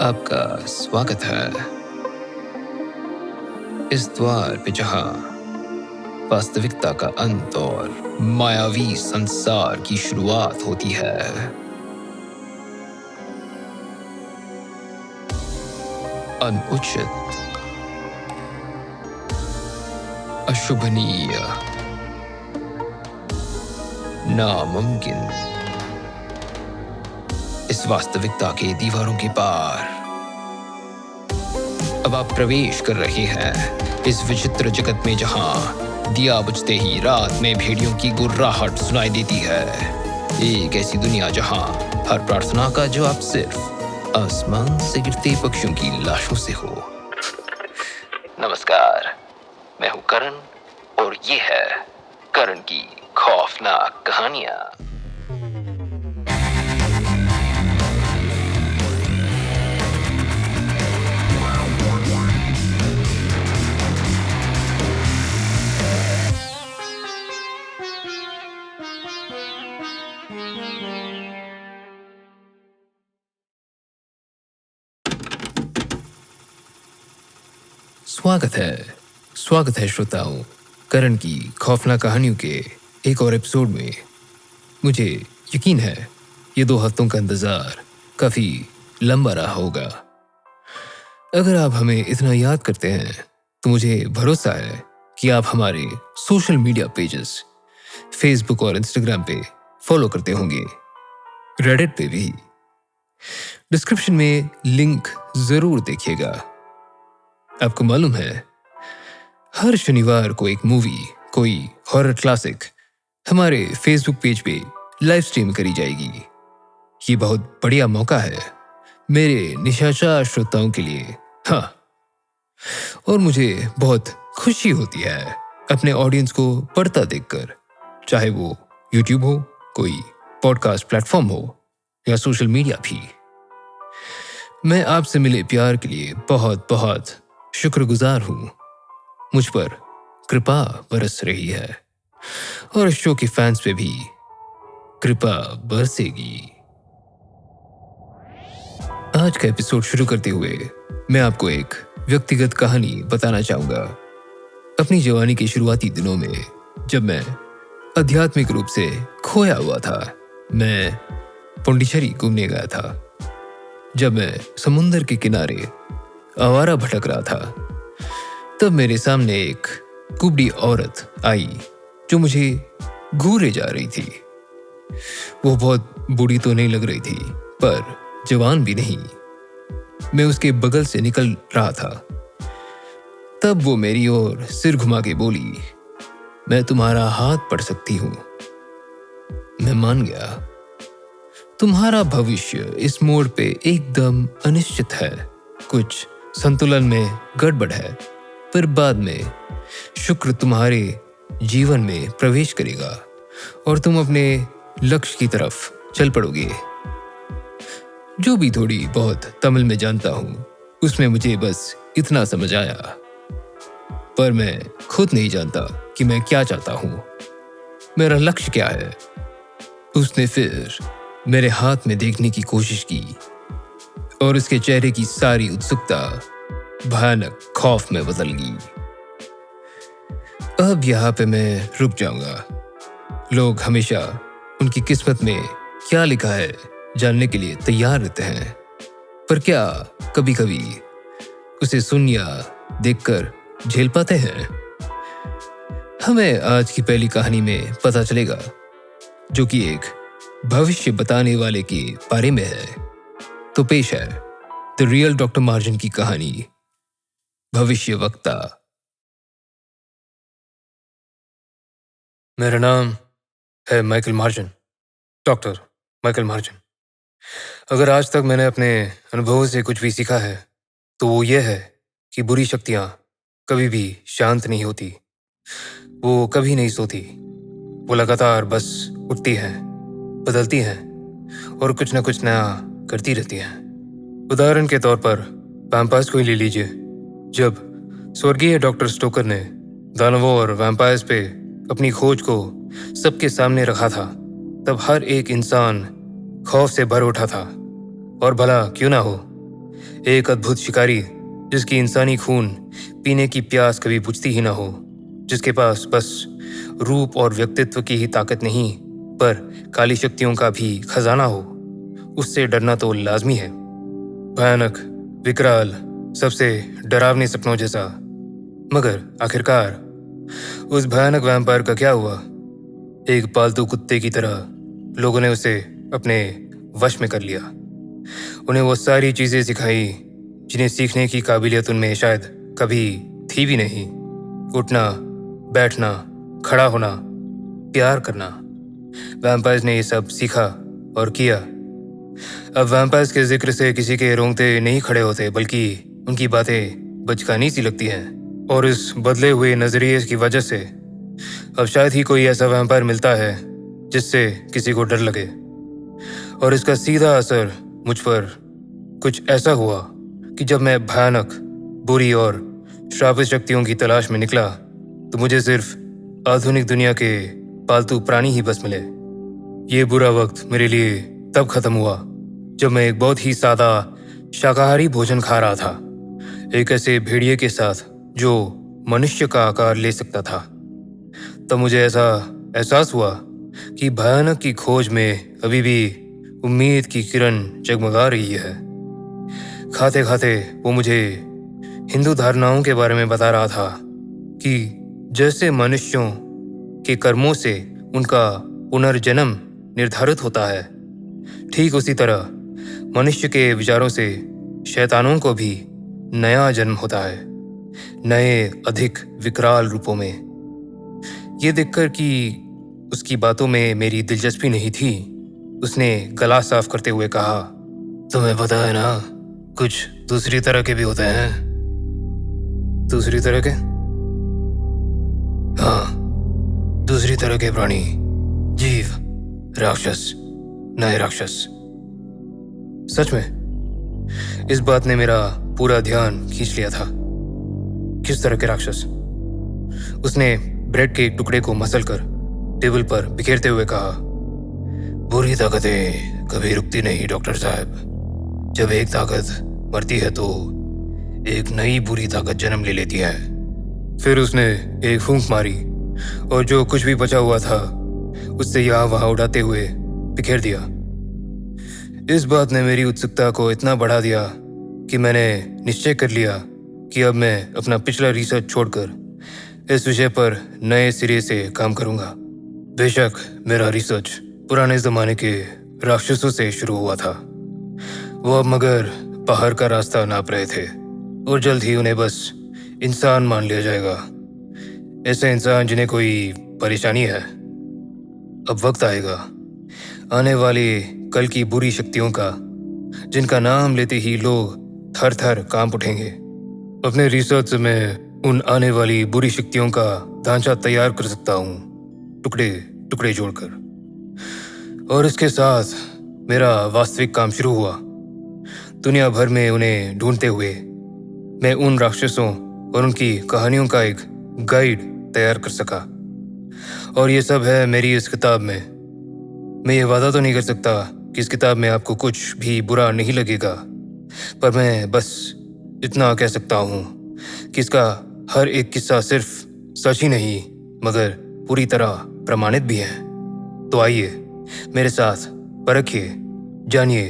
आपका स्वागत है इस द्वार पे जहां वास्तविकता का अंत और मायावी संसार की शुरुआत होती है। अनुचित, अशुभनीय, नामुमकिन, इस वास्तविकता के दीवारों के पार अब आप प्रवेश कर रहे हैं इस विचित्र जगत में जहां दिया बुझते ही रात में भेड़ियों की गुर्राहट सुनाई देती है। एक ऐसी दुनिया जहां हर प्रार्थना का जवाब सिर्फ आसमान से गिरते पक्षियों की लाशों से हो। नमस्कार, मैं हूं करण और ये है करण की खौफनाक कहानियां। स्वागत है श्रोताओं, करण की खौफनाक कहानियों के एक और एपिसोड में। मुझे यकीन है ये 2 हफ्तों का इंतजार काफी लंबा रहा होगा। अगर आप हमें इतना याद करते हैं तो मुझे भरोसा है कि आप हमारे सोशल मीडिया पेजेस फेसबुक और इंस्टाग्राम पे फॉलो करते होंगे, रेडिट पे भी। डिस्क्रिप्शन में लिंक जरूर देखिएगा। आपको मालूम है, हर शनिवार को एक मूवी, कोई हॉरर क्लासिक हमारे फेसबुक पेज पे लाइव स्ट्रीम करी जाएगी। ये बहुत बढ़िया मौका है मेरे निशाचर श्रोताओं के लिए। हाँ, और मुझे बहुत खुशी होती है अपने ऑडियंस को बढ़ता देखकर, चाहे वो यूट्यूब हो, कोई पॉडकास्ट प्लेटफॉर्म हो या सोशल मीडिया भी। मैं आपसे मिले प्यार के लिए बहुत बहुत शुक्रगुजार हूं। मुझ पर कृपा बरस रही है और इस शो के फैंस पे भी कृपा बरसेगी। आज का एपिसोड शुरू करते हुए मैं आपको एक व्यक्तिगत कहानी बताना चाहूंगा। अपनी जवानी के शुरुआती दिनों में जब मैं आध्यात्मिक रूप से खोया हुआ था, मैं पौंडीचेरी घूमने गया था। जब मैं समुंदर के किनारे आवारा भटक रहा था, तब मेरे सामने एक कुबड़ी औरत आई जो मुझे घूरे जा रही थी। वो बहुत बूढ़ी तो नहीं लग रही थी, पर जवान भी नहीं। मैं उसके बगल से निकल रहा था, तब वो मेरी ओर सिर घुमा के बोली, मैं तुम्हारा हाथ पढ़ सकती हूँ। मैं मान गया। तुम्हारा भविष्य इस मोड़ पे एकदम अनिश्चित है। कुछ संतुलन में गड़बड़ है, पर बाद में शुक्र तुम्हारे जीवन में प्रवेश करेगा और तुम अपने लक्ष्य की तरफ चल पड़ोगे। जो भी थोड़ी बहुत तमिल में जानता हूं, उसमें मुझे बस इतना समझ आया, पर मैं खुद नहीं जानता कि मैं क्या चाहता हूं, मेरा लक्ष्य क्या है। उसने फिर मेरे हाथ में देखने की कोशिश की और उसके चेहरे की सारी उत्सुकता भयानक खौफ में बदल गई। अब यहाँ पे मैं रुक जाऊंगा। लोग हमेशा उनकी किस्मत में क्या लिखा है जानने के लिए तैयार रहते हैं, पर क्या कभी कभी उसे सुन या देखकर झेल पाते हैं? हमें आज की पहली कहानी में पता चलेगा, जो कि एक भविष्य बताने वाले के बारे में है। तो पेश है द रियल डॉक्टर मार्जिन की कहानी, भविष्यवक्ता। मेरा नाम है Michael margin, doctor Michael margin. अगर आज तक मैंने अपने अनुभवों से कुछ भी सीखा है तो वो ये है कि बुरी शक्तियां कभी भी शांत नहीं होती। वो कभी नहीं सोती। वो लगातार बस उठती हैं, बदलती हैं और कुछ न कुछ नया करती रहती हैं। उदाहरण के तौर पर वैम्पायर्स को ही ले लीजिए। जब स्वर्गीय डॉक्टर स्टोकर ने दानवों और वैम्पायर्स पे अपनी खोज को सबके सामने रखा था, तब हर एक इंसान खौफ से भर उठा था। और भला क्यों ना हो, एक अद्भुत शिकारी जिसकी इंसानी खून पीने की प्यास कभी बुझती ही ना हो, जिसके पास बस रूप और व्यक्तित्व की ही ताकत नहीं पर काली शक्तियों का भी खजाना हो, उससे डरना तो लाजमी है। भयानक, विकराल, सबसे डरावने सपनों जैसा। मगर आखिरकार उस भयानक वैम्पायर का क्या हुआ? एक पालतू कुत्ते की तरह लोगों ने उसे अपने वश में कर लिया। उन्हें वो सारी चीजें सिखाई जिन्हें सीखने की काबिलियत उनमें शायद कभी थी भी नहीं। उठना, बैठना, खड़ा होना, प्यार करना। वैम्पायर्स ने ये सब सीखा और किया। अब वैम्पायर्स के जिक्र से किसी के रोंगटे नहीं खड़े होते, बल्कि उनकी बातें बचकानी सी लगती हैं। और इस बदले हुए नजरिए की वजह से अब शायद ही कोई ऐसा वैम्पायर मिलता है जिससे किसी को डर लगे। और इसका सीधा असर मुझ पर कुछ ऐसा हुआ कि जब मैं भयानक, बुरी और श्रापित शक्तियों की तलाश में निकला तो मुझे सिर्फ आधुनिक दुनिया के पालतू प्राणी ही बस मिले। ये बुरा वक्त मेरे लिए तब खत्म हुआ जब मैं एक बहुत ही सादा शाकाहारी भोजन खा रहा था, एक ऐसे भेड़िए के साथ जो मनुष्य का आकार ले सकता था। तब मुझे ऐसा एहसास हुआ कि भयानक की खोज में अभी भी उम्मीद की किरण जगमगा रही है। खाते खाते वो मुझे हिंदू धारणाओं के बारे में बता रहा था कि जैसे मनुष्यों के कर्मों से उनका पुनर्जन्म निर्धारित होता है, ठीक उसी तरह मनुष्य के विचारों से शैतानों को भी नया जन्म होता है, नए अधिक विकराल रूपों में। ये देखकर कि उसकी बातों में मेरी दिलचस्पी नहीं थी, उसने गला साफ करते हुए कहा, तुम्हें पता है ना, कुछ दूसरी तरह के भी होते हैं। दूसरी तरह के? हाँ, दूसरी तरह के प्राणी, जीव, राक्षस, नए राक्षस। सच में इस बात ने मेरा पूरा ध्यान खींच लिया था। किस तरह के राक्षस? उसने ब्रेड के एक टुकड़े को मसलकर टेबल पर बिखेरते हुए कहा, बुरी ताकतें कभी रुकती नहीं डॉक्टर साहब। जब एक ताकत मरती है तो एक नई बुरी ताकत जन्म ले लेती है। फिर उसने एक फूंक मारी और जो कुछ भी बचा हुआ था उससे यहाँ वहां उड़ाते हुए बिखेर दिया। इस बात ने मेरी उत्सुकता को इतना बढ़ा दिया कि मैंने निश्चय कर लिया कि अब मैं अपना पिछला रिसर्च छोड़कर इस विषय पर नए सिरे से काम करूंगा। बेशक मेरा रिसर्च पुराने जमाने के राक्षसों से शुरू हुआ था। वो अब मगर पहाड़ का रास्ता नाप रहे थे और जल्द ही उन्हें बस इंसान मान लिया जाएगा। ऐसे इंसान जिन्हें कोई परेशानी है। अब वक्त आएगा आने वाली कल की बुरी शक्तियों का, जिनका नाम लेते ही लोग थर थर कांप उठेंगे। अपने रिसर्च से मैं उन आने वाली बुरी शक्तियों का ढांचा तैयार कर सकता हूँ, टुकड़े टुकड़े जोड़कर। और इसके साथ मेरा वास्तविक काम शुरू हुआ। दुनिया भर में उन्हें ढूंढते हुए मैं उन राक्षसों और उनकी कहानियों का एक गाइड तैयार कर सका। और ये सब है मेरी इस किताब में। मैं ये वादा तो नहीं कर सकता कि इस किताब में आपको कुछ भी बुरा नहीं लगेगा, पर मैं बस इतना कह सकता हूँ कि इसका हर एक किस्सा सिर्फ सच ही नहीं मगर पूरी तरह प्रमाणित भी है। तो आइए मेरे साथ परखिए, जानिए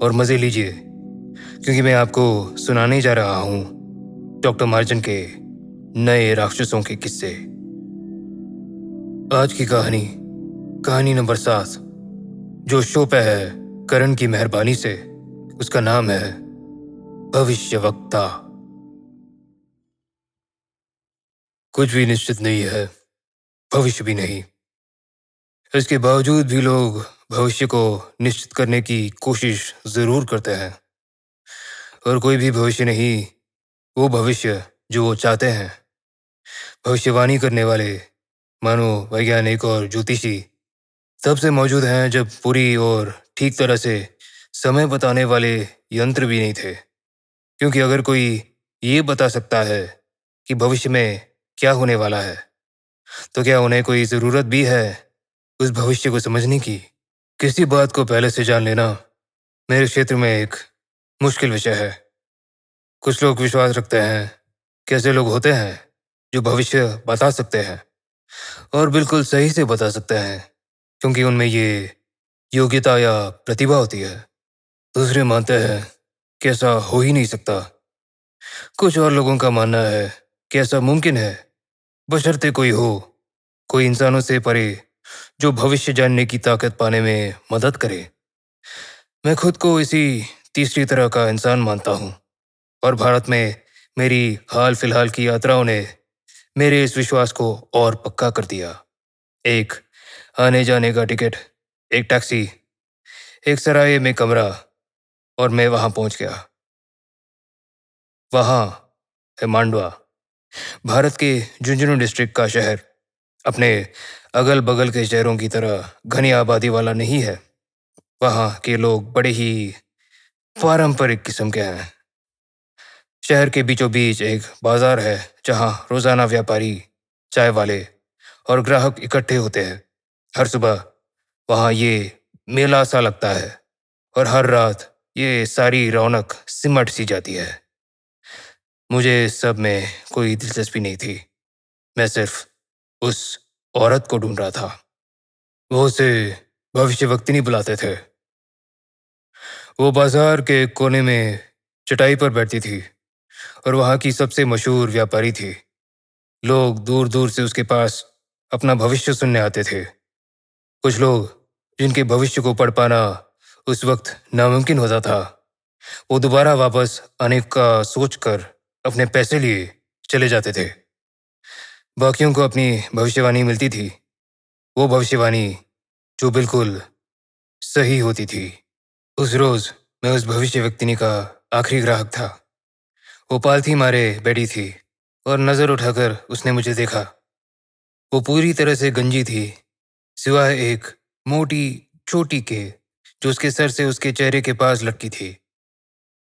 और मजे लीजिए, क्योंकि मैं आपको सुनाने जा रहा हूँ डॉक्टर मार्जन के नए राक्षसों के किस्से। आज की कहानी नंबर 7, जो शो पे है करण की मेहरबानी से। उसका नाम है भविष्यवक्ता। कुछ भी निश्चित नहीं है, भविष्य भी नहीं। इसके बावजूद भी लोग भविष्य को निश्चित करने की कोशिश जरूर करते हैं। और कोई भी भविष्य नहीं, वो भविष्य जो वो चाहते हैं। भविष्यवाणी करने वाले मनोवैज्ञानिक और ज्योतिषी तब से मौजूद हैं जब पूरी और ठीक तरह से समय बताने वाले यंत्र भी नहीं थे। क्योंकि अगर कोई ये बता सकता है कि भविष्य में क्या होने वाला है, तो क्या उन्हें कोई ज़रूरत भी है उस भविष्य को समझने की? किसी बात को पहले से जान लेना मेरे क्षेत्र में एक मुश्किल विषय है। कुछ लोग विश्वास रखते हैं कि ऐसे लोग होते हैं जो भविष्य बता सकते हैं और बिल्कुल सही से बता सकते हैं क्योंकि उनमें ये योग्यता या प्रतिभा होती है। दूसरे मानते हैं कि ऐसा हो ही नहीं सकता। कुछ और लोगों का मानना है कि ऐसा मुमकिन है, बशर्ते कोई इंसानों से परे जो भविष्य जानने की ताकत पाने में मदद करे। मैं खुद को इसी तीसरी तरह का इंसान मानता हूँ और भारत में मेरी हाल फिलहाल की यात्राओं ने मेरे इस विश्वास को और पक्का कर दिया। एक आने जाने का टिकट, एक टैक्सी, एक सराय में कमरा और मैं वहां पहुंच गया। वहां है मांडवा, भारत के झुंझुनू डिस्ट्रिक्ट का शहर। अपने अगल बगल के शहरों की तरह घनी आबादी वाला नहीं है। वहाँ के लोग बड़े ही पारंपरिक किस्म के हैं। शहर के बीचों बीच एक बाजार है जहाँ रोजाना व्यापारी, चाय वाले और ग्राहक इकट्ठे होते हैं। हर सुबह वहाँ ये मेला सा लगता है और हर रात ये सारी रौनक सिमट सी जाती है। मुझे इस सब में कोई दिलचस्पी नहीं थी। मैं सिर्फ उस औरत को ढूंढ रहा था। वो उसे भविष्यवक्तिनी बुलाते थे। वो बाजार के कोने में चटाई पर बैठती थी और वहाँ की सबसे मशहूर व्यापारी थी। लोग दूर दूर से उसके पास अपना भविष्य सुनने आते थे। कुछ लोग जिनके भविष्य को पढ़ पाना उस वक्त नामुमकिन होता था, वो दोबारा वापस आने का सोचकर अपने पैसे लिए चले जाते थे। बाकियों को अपनी भविष्यवाणी मिलती थी, वो भविष्यवाणी जो बिल्कुल सही होती थी। उस रोज मैं उस भविष्यवक्तिनी का आखिरी ग्राहक था। वो पालथी मारे बैठी थी और नजर उठाकर उसने मुझे देखा। वो पूरी तरह से गंजी थी, सिवाय एक मोटी चोटी के जो उसके सर से उसके चेहरे के पास लटकी थी।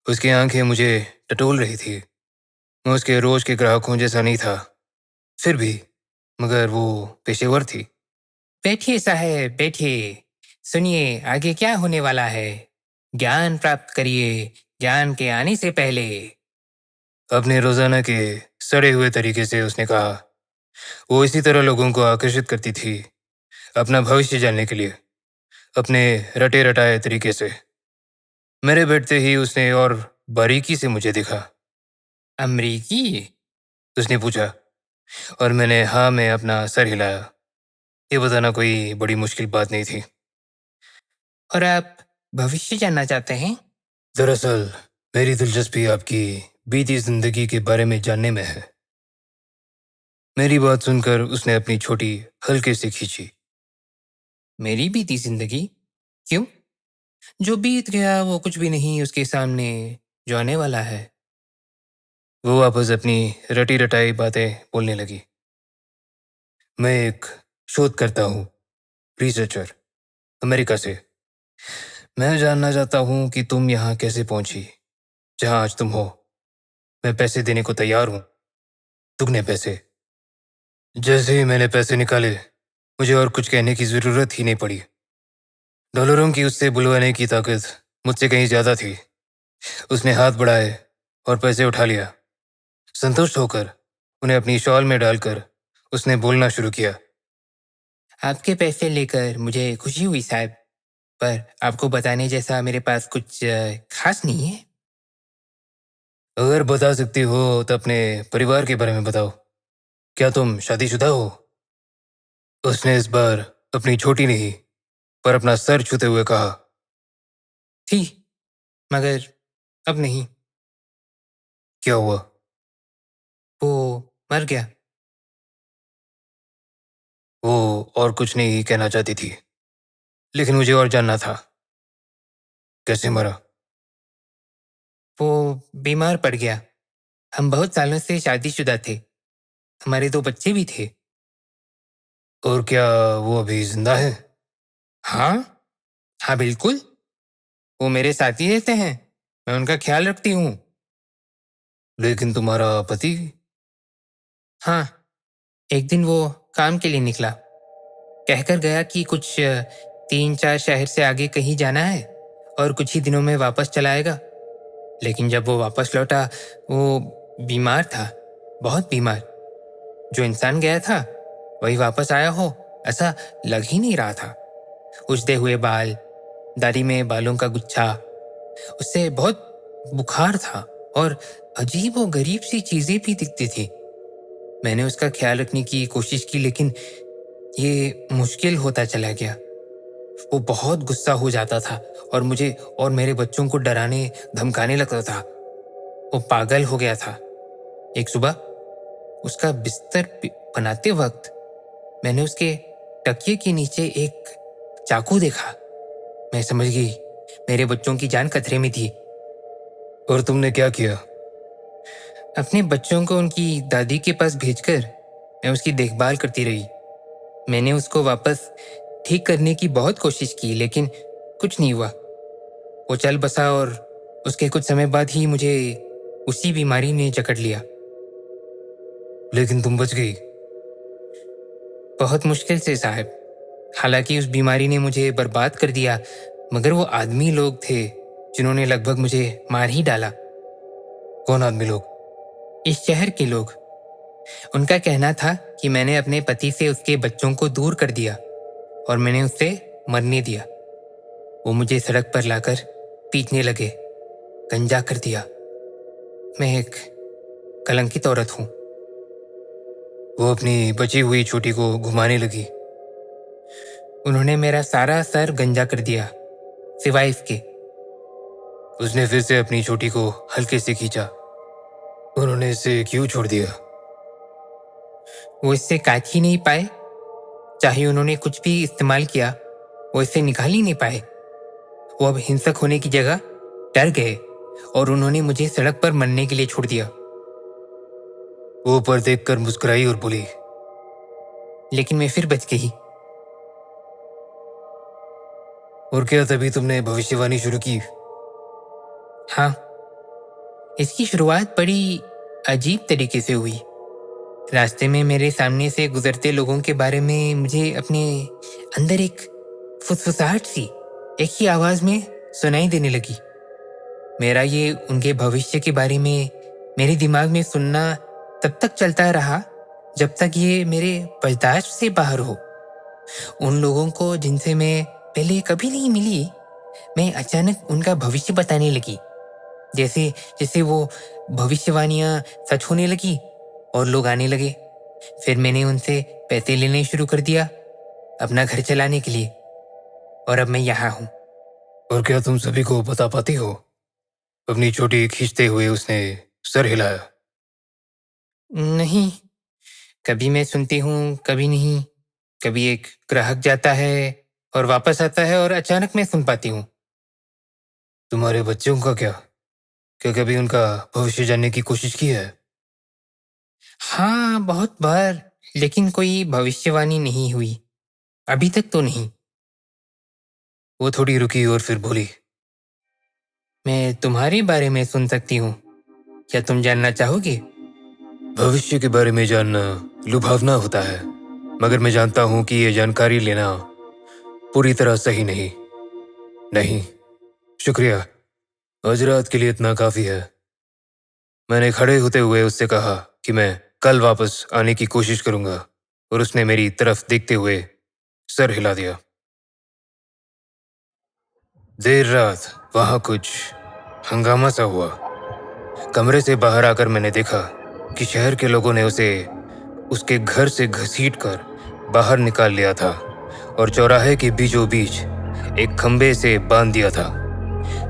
उसकी आंखें मुझे टटोल रही थी। मैं उसके रोज के ग्राहकों जैसा नहीं था, फिर भी मगर वो पेशेवर थी। बैठिए साहब, बैठिए। सुनिए आगे क्या होने वाला है। ज्ञान प्राप्त करिए ज्ञान के आने से पहले। अपने रोजाना के सड़े हुए तरीके से उसने कहा। वो इसी तरह लोगों को आकर्षित करती थी, अपना भविष्य जानने के लिए, अपने रटे रटाए तरीके से। मेरे बैठते ही उसने और बारीकी से मुझे देखा। अमरीकी? उसने पूछा और मैंने हाँ में अपना सर हिलाया। ये बताना कोई बड़ी मुश्किल बात नहीं थी। और आप भविष्य जानना चाहते हैं? दरअसल मेरी दिलचस्पी आपकी बीती जिंदगी के बारे में जानने में है। मेरी बात सुनकर उसने अपनी छोटी हल्के से खींची। मेरी बीती जिंदगी? क्यों? जो बीत गया वो कुछ भी नहीं उसके सामने जो आने वाला है। वो वापस अपनी रटी रटाई बातें बोलने लगी। मैं एक शोधकर्ता हूँ, रिसर्चर, अमेरिका से। मैं जानना चाहता हूँ कि तुम यहाँ कैसे पहुंची, जहाँ आज तुम हो। मैं पैसे देने को तैयार हूँ, दुगने पैसे। जैसे ही मैंने पैसे निकाले, मुझे और कुछ कहने की जरूरत ही नहीं पड़ी। डॉलरों की उससे बुलवाने की ताकत मुझसे कहीं ज्यादा थी। उसने हाथ बढ़ाए और पैसे उठा लिया। संतुष्ट होकर उन्हें अपनी शॉल में डालकर उसने बोलना शुरू किया। आपके पैसे लेकर मुझे खुशी हुई साहब, पर आपको बताने जैसा मेरे पास कुछ खास नहीं है। अगर बता सकती हो तो अपने परिवार के बारे में बताओ। क्या तुम शादीशुदा हो? उसने इस बार अपनी छोटी नहीं पर अपना सर छूते हुए कहा। थी, मगर अब नहीं। क्या हुआ? वो मर गया। वो और कुछ नहीं कहना चाहती थी, लेकिन मुझे और जानना था। कैसे मरा? वो बीमार पड़ गया। हम बहुत सालों से शादीशुदा थे, हमारे 2 बच्चे भी थे। और क्या वो अभी जिंदा है? हाँ, हाँ बिल्कुल। वो मेरे साथ ही रहते हैं, मैं उनका ख्याल रखती हूँ। लेकिन तुम्हारा पति? हाँ, एक दिन वो काम के लिए निकला, कहकर गया कि कुछ 3-4 शहर से आगे कहीं जाना है और कुछ ही दिनों में वापस चला आएगा। लेकिन जब वो वापस लौटा, वो बीमार था, बहुत बीमार। जो इंसान गया था वही वापस आया हो, ऐसा लग ही नहीं रहा था। उजड़े हुए बाल, दाढ़ी में बालों का गुच्छा, उससे बहुत बुखार था और अजीब और गरीब सी चीजें भी दिखती थी। मैंने उसका ख्याल रखने की कोशिश की, लेकिन ये मुश्किल होता चला गया। वो बहुत गुस्सा हो जाता था और मुझे और मेरे बच्चों को डराने धमकाने लगता था। वो पागल हो गया था। एक सुबह उसका बिस्तर बनाते वक्त मैंने उसके तकिए के नीचे एक चाकू देखा। मैं समझ गई मेरे बच्चों की जान खतरे में थी। और तुमने क्या किया? अपने बच्चों को उनकी दादी के पास भेजकर मैं उसकी देखभाल करती रही। मैंने उसको वापस ठीक करने की बहुत कोशिश की, लेकिन कुछ नहीं हुआ। वो चल बसा और उसके कुछ समय बाद ही मुझे उसी बीमारी ने जकड़ लिया। लेकिन तुम बच गई। बहुत मुश्किल से साहब। हालांकि उस बीमारी ने मुझे बर्बाद कर दिया, मगर वो आदमी लोग थे जिन्होंने लगभग मुझे मार ही डाला। कौन आदमी लोग? इस शहर के लोग। उनका कहना था कि मैंने अपने पति से उसके बच्चों को दूर कर दिया और मैंने उससे मरने दिया। वो मुझे सड़क पर लाकर पीटने लगे, गंजा कर दिया। मैं एक कलंकित औरत हूँ। वो अपनी बची हुई छोटी को घुमाने लगी। उन्होंने मेरा सारा सर गंजा कर दिया, सिवाय इसके। उसने फिर से अपनी छोटी को हल्के से खींचा। उन्होंने इसे क्यों छोड़ दिया? वो इससे काट ही नहीं पाए। चाहे उन्होंने कुछ भी इस्तेमाल किया, वो इसे निकाल ही नहीं पाए। वो अब हिंसक होने की जगह डर गए और उन्होंने मुझे सड़क पर मरने के लिए छोड़ दिया। वो ऊपर देखकर मुस्कुराई और बोली, लेकिन मैं फिर बच गई। और क्या तभी तुमने भविष्यवाणी शुरू की? हाँ, इसकी शुरुआत बड़ी अजीब तरीके से हुई। रास्ते में मेरे सामने से गुजरते लोगों के बारे में मुझे अपने अंदर एक फुसफुसाहट सी एक ही आवाज में सुनाई देने लगी। मेरा ये उनके भविष्य के बारे में मेरे दिमाग में सुनना तब तक चलता रहा जब तक ये मेरे बर्दाश्त से बाहर हो। उन लोगों को जिनसे मैं पहले कभी नहीं मिली, मैं अचानक उनका भविष्य बताने लगी। जैसे जैसे वो भविष्यवाणियां सच होने लगी और लोग आने लगे। फिर मैंने उनसे पैसे लेने शुरू कर दिया अपना घर चलाने के लिए, और अब मैं यहाँ हूँ। और क्या तुम सभी को बता पाती हो? अपनी चोटी खींचते हुए उसने सर हिलाया। नहीं, कभी मैं सुनती हूँ, कभी नहीं। कभी एक ग्राहक जाता है और वापस आता है और अचानक मैं सुन पाती हूँ। तुम्हारे बच्चों का क्या? क्या कभी उनका भविष्य जानने की कोशिश की है? हाँ, बहुत बार, लेकिन कोई भविष्यवाणी नहीं हुई अभी तक तो नहीं। वो थोड़ी रुकी और फिर बोली, मैं तुम्हारे बारे में सुन सकती हूँ, क्या तुम जानना चाहोगे? भविष्य के बारे में जानना लुभावना होता है, मगर मैं जानता हूं कि ये जानकारी लेना पूरी तरह सही नहीं। नहीं, शुक्रिया, आज रात के लिए इतना काफी है। मैंने खड़े होते हुए उससे कहा कि मैं कल वापस आने की कोशिश करूंगा, और उसने मेरी तरफ देखते हुए सर हिला दिया। देर रात वहां कुछ हंगामा सा हुआ। कमरे से बाहर आकर मैंने देखा कि शहर के लोगों ने उसे उसके घर से घसीटकर बाहर निकाल लिया था और चौराहे के बीचों बीच एक खंबे से बांध दिया था।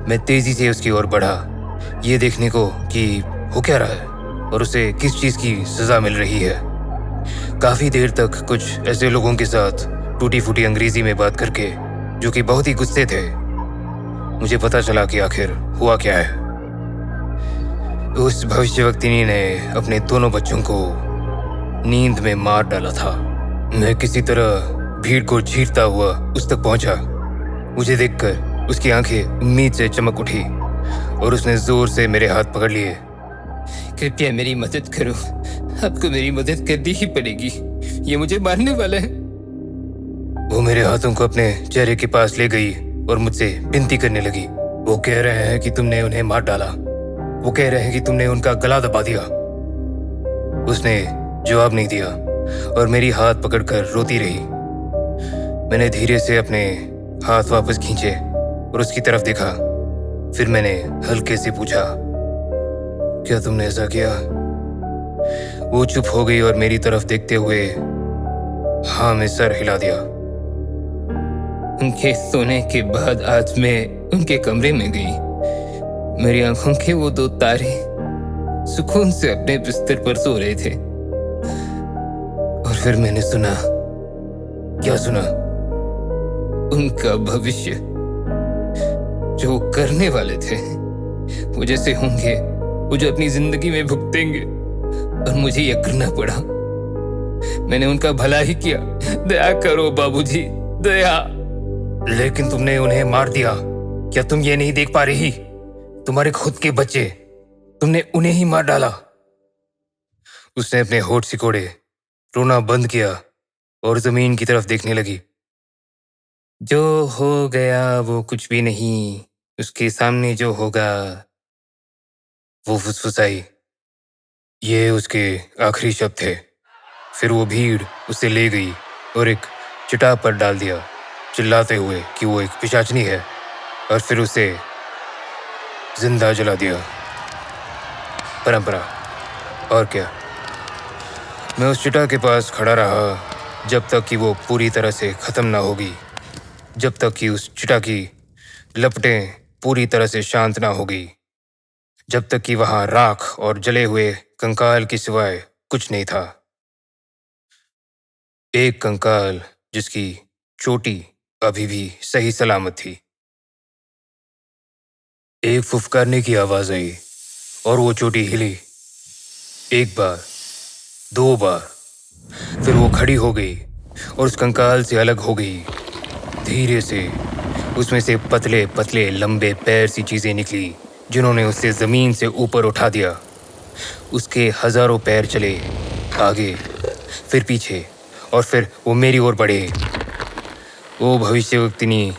मैं तेजी से उसकी ओर बढ़ा, ये देखने को कि हो क्या रहा है और उसे किस चीज की सजा मिल रही है। काफी देर तक कुछ ऐसे लोगों के साथ टूटी फूटी अंग्रेजी में बात करके, जो कि बहुत ही गुस्से थे, मुझे पता चला कि आखिर हुआ क्या है। उस भविष्यवक्तिनी ने अपने दोनों बच्चों को नींद में मार डाला था। मैं किसी तरह भीड़ को चीरता हुआ उस तक पहुंचा। मुझे देखकर उसकी आंखें उम्मीद से चमक उठी और उसने जोर से मेरे हाथ पकड़ लिए। कृपया मेरी मदद करो, आपको मेरी मदद करनी ही पड़ेगी, ये मुझे मारने वाला है। वो मेरे हाथों को अपने चेहरे के पास ले गई और मुझसे विनती करने लगी। वो कह रहे हैं कि तुमने उन्हें मार डाला, वो कह रहे हैं कि तुमने उनका गला दबा दिया। उसने जवाब नहीं दिया और मेरी हाथ पकड़कर रोती रही। मैंने धीरे से अपने हाथ वापस खींचे और उसकी तरफ देखा। फिर मैंने हल्के से पूछा, क्या तुमने ऐसा किया? वो चुप हो गई और मेरी तरफ देखते हुए हाँ में सर हिला दिया। उनके सोने के बाद आज मैं उनके कमरे में गई। मेरी आंखों के वो दो तारे सुकून से अपने बिस्तर पर सो रहे थे। और फिर मैंने सुना। क्या सुना? उनका भविष्य जो करने वाले थे वो जैसे होंगे, वो जो अपनी जिंदगी में भुगतेंगे। और मुझे यह करना पड़ा। मैंने उनका भला ही किया। दया करो बाबूजी, दया। लेकिन तुमने उन्हें मार दिया। क्या तुम ये नहीं देख पा रही? तुम्हारे खुद के बच्चे, तुमने उन्हें ही मार डाला। उसने अपने होठ सिकोड़े, रोना बंद किया और जमीन की तरफ देखने लगी। जो हो गया वो कुछ भी नहीं, उसके सामने जो होगा। वो फुसफुसाई। ये उसके आखिरी शब्द थे। फिर वो भीड़ उसे ले गई और एक चटाई पर डाल दिया, चिल्लाते हुए कि वो एक पिशाचनी है, और फिर उसे जिंदा जला दिया। परंपरा। और क्या? मैं उस चिता के पास खड़ा रहा जब तक कि वो पूरी तरह से खत्म ना होगी, जब तक कि उस चिता की लपटें पूरी तरह से शांत ना हो गई, जब तक कि वहां राख और जले हुए कंकाल के सिवाय कुछ नहीं था। एक कंकाल जिसकी चोटी अभी भी सही सलामत थी। एक फुफकारने की आवाज आई और वो चोटी हिली। एक बार, दो बार, फिर वो खड़ी हो गई और उस कंकाल से अलग हो गई। धीरे से उसमें से पतले पतले लंबे पैर सी चीजें निकली, जिन्होंने उसे जमीन से ऊपर उठा दिया। उसके हजारों पैर चले, आगे, फिर पीछे, और फिर वो मेरी ओर बढ़े। वो भविष्यवक्तिनी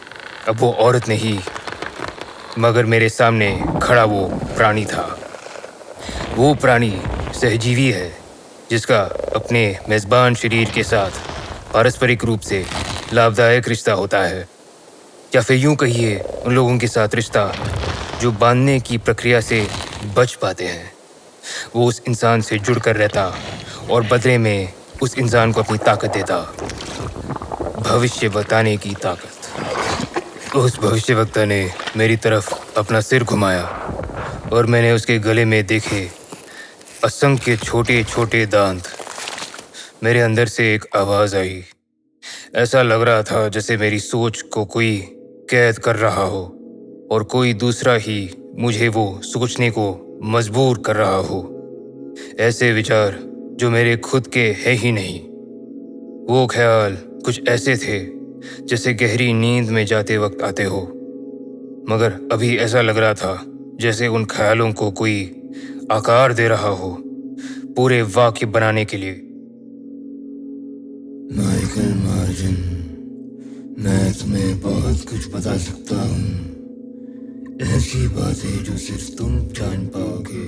अब वो औरत नहीं, मगर मेरे सामने खड़ा वो प्राणी था। वो प्राणी सहजीवी है, जिसका अपने मेजबान शरीर के साथ पारस्परिक रूप से लाभदायक रिश्ता होता है, या फिर यूं कहिए उन लोगों के साथ रिश्ता जो बांधने की प्रक्रिया से बच पाते हैं। वो उस इंसान से जुड़कर रहता और बदले में उस इंसान को अपनी ताकत देता, भविष्य बताने की ताकत। उस भविष्यवक्ता ने मेरी तरफ अपना सिर घुमाया और मैंने उसके गले में देखे असंख्य छोटे छोटे दांत। मेरे अंदर से एक आवाज आई। ऐसा लग रहा था जैसे मेरी सोच को कोई कैद कर रहा हो और कोई दूसरा ही मुझे वो सोचने को मजबूर कर रहा हो। ऐसे विचार जो मेरे खुद के है ही नहीं। वो ख्याल कुछ ऐसे थे जैसे गहरी नींद में जाते वक्त आते हो, मगर अभी ऐसा लग रहा था जैसे उन ख्यालों को कोई आकार दे रहा हो, पूरे वाक्य बनाने के लिए। माइकल मार्जिन, मैं तुम्हें बहुत कुछ बता सकता हूँ। ऐसी बातें जो सिर्फ तुम जान पाओगे।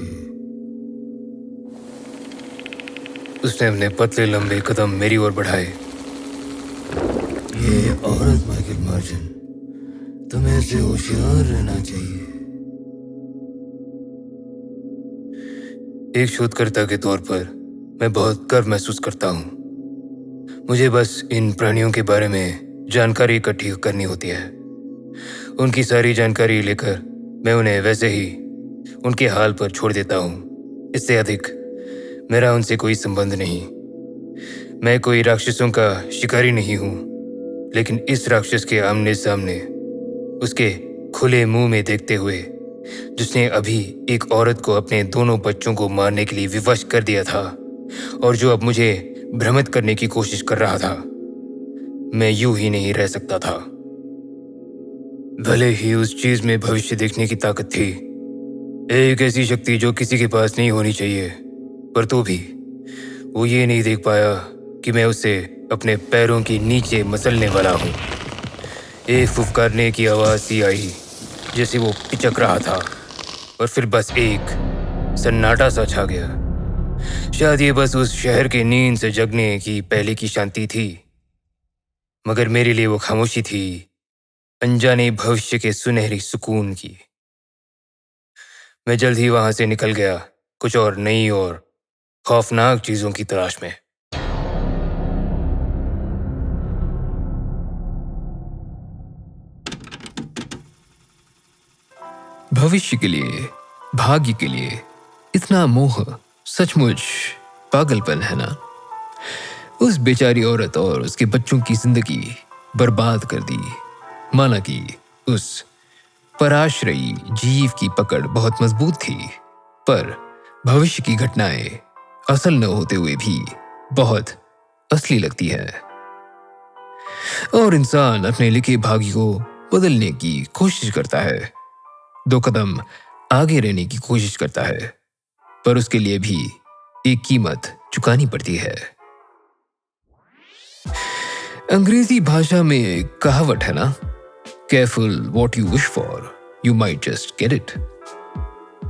उसने अपने पतले लंबे कदम मेरी ओर बढ़ाए। ये औरत माइकल मार्जिन, तुम्हें से होशियार रहना चाहिए। एक शोधकर्ता के तौर पर मैं बहुत गर्व महसूस करता हूँ। मुझे बस इन प्राणियों के बारे में जानकारी इकट्ठी करनी होती है। उनकी सारी जानकारी लेकर मैं उन्हें वैसे ही उनके हाल पर छोड़ देता हूँ। इससे अधिक मेरा उनसे कोई संबंध नहीं। मैं कोई राक्षसों का शिकारी नहीं हूँ, लेकिन इस राक्षस के आमने सामने, उसके खुले मुंह में देखते हुए, जिसने अभी एक औरत को अपने दोनों बच्चों को मारने के लिए विवश कर दिया था और जो अब मुझे भ्रमित करने की कोशिश कर रहा था, मैं यूं ही नहीं रह सकता था। भले ही उस चीज में भविष्य देखने की ताकत थी, एक ऐसी शक्ति जो किसी के पास नहीं होनी चाहिए, पर तो भी वो ये नहीं देख पाया कि मैं उसे अपने पैरों के नीचे मसलने वाला हूँ। एक फुफकारने की आवाज सी आई जैसे वो पिचक रहा था। और फिर बस एक सन्नाटा सा छा गया। शायद ये बस उस शहर के नींद से जगने की पहले की शांति थी, मगर मेरे लिए वो खामोशी थी अनजाने भविष्य के सुनहरी सुकून की। मैं जल्द ही वहां से निकल गया, कुछ और नई और खौफनाक चीजों की तलाश में। भविष्य के लिए, भाग्य के लिए इतना मोह सचमुच पागलपन है ना। उस बेचारी औरत और उसके बच्चों की जिंदगी बर्बाद कर दी। माना कि उस पराश्रयी जीव की पकड़ बहुत मजबूत थी, पर भविष्य की घटनाएं असल न होते हुए भी बहुत असली लगती है। और इंसान अपने लिखे भाग्य को बदलने की कोशिश करता है, 2 कदम आगे रहने की कोशिश करता है, पर उसके लिए भी एक कीमत चुकानी पड़ती है। अंग्रेजी भाषा में एक कहावत है ना, careful what you wish for, you might just get it.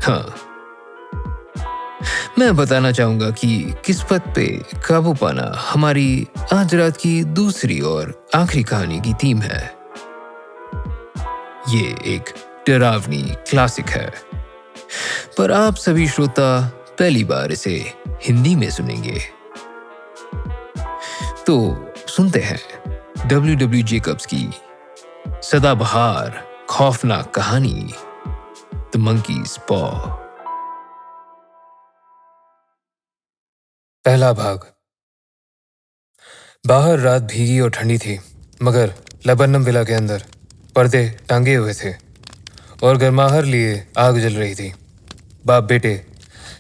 हाँ, मैं बताना चाहूंगा कि किस्मत पे काबू पाना हमारी आज रात की दूसरी और आखिरी कहानी की थीम है। ये एक डरावनी क्लासिक है, पर आप सभी श्रोता पहली बार इसे हिंदी में सुनेंगे। तो सुनते हैं W. जेकब्स की सदाबहार खौफनाक कहानी द मंकीज पॉ। पहला भाग। बाहर रात भीगी और ठंडी थी, मगर लबन्नम विला के अंदर पर्दे टांगे हुए थे और गर्माहट लिए आग जल रही थी। बाप बेटे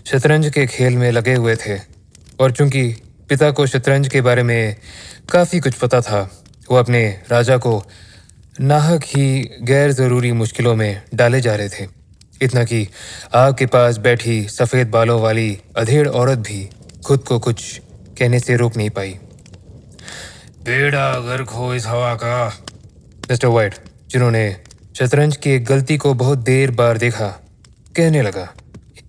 शतरंज के खेल में लगे हुए थे, और चूंकि पिता को शतरंज के बारे में काफ़ी कुछ पता था, वो अपने राजा को नाहक ही गैर ज़रूरी मुश्किलों में डाले जा रहे थे। इतना कि आग के पास बैठी सफ़ेद बालों वाली अधेड़ औरत भी खुद को कुछ कहने से रोक नहीं पाई। बेड़ा गर्क हो इस हवा का, मिस्टर वाइट, जिन्होंने शतरंज की एक गलती को बहुत देर बार देखा, कहने लगा,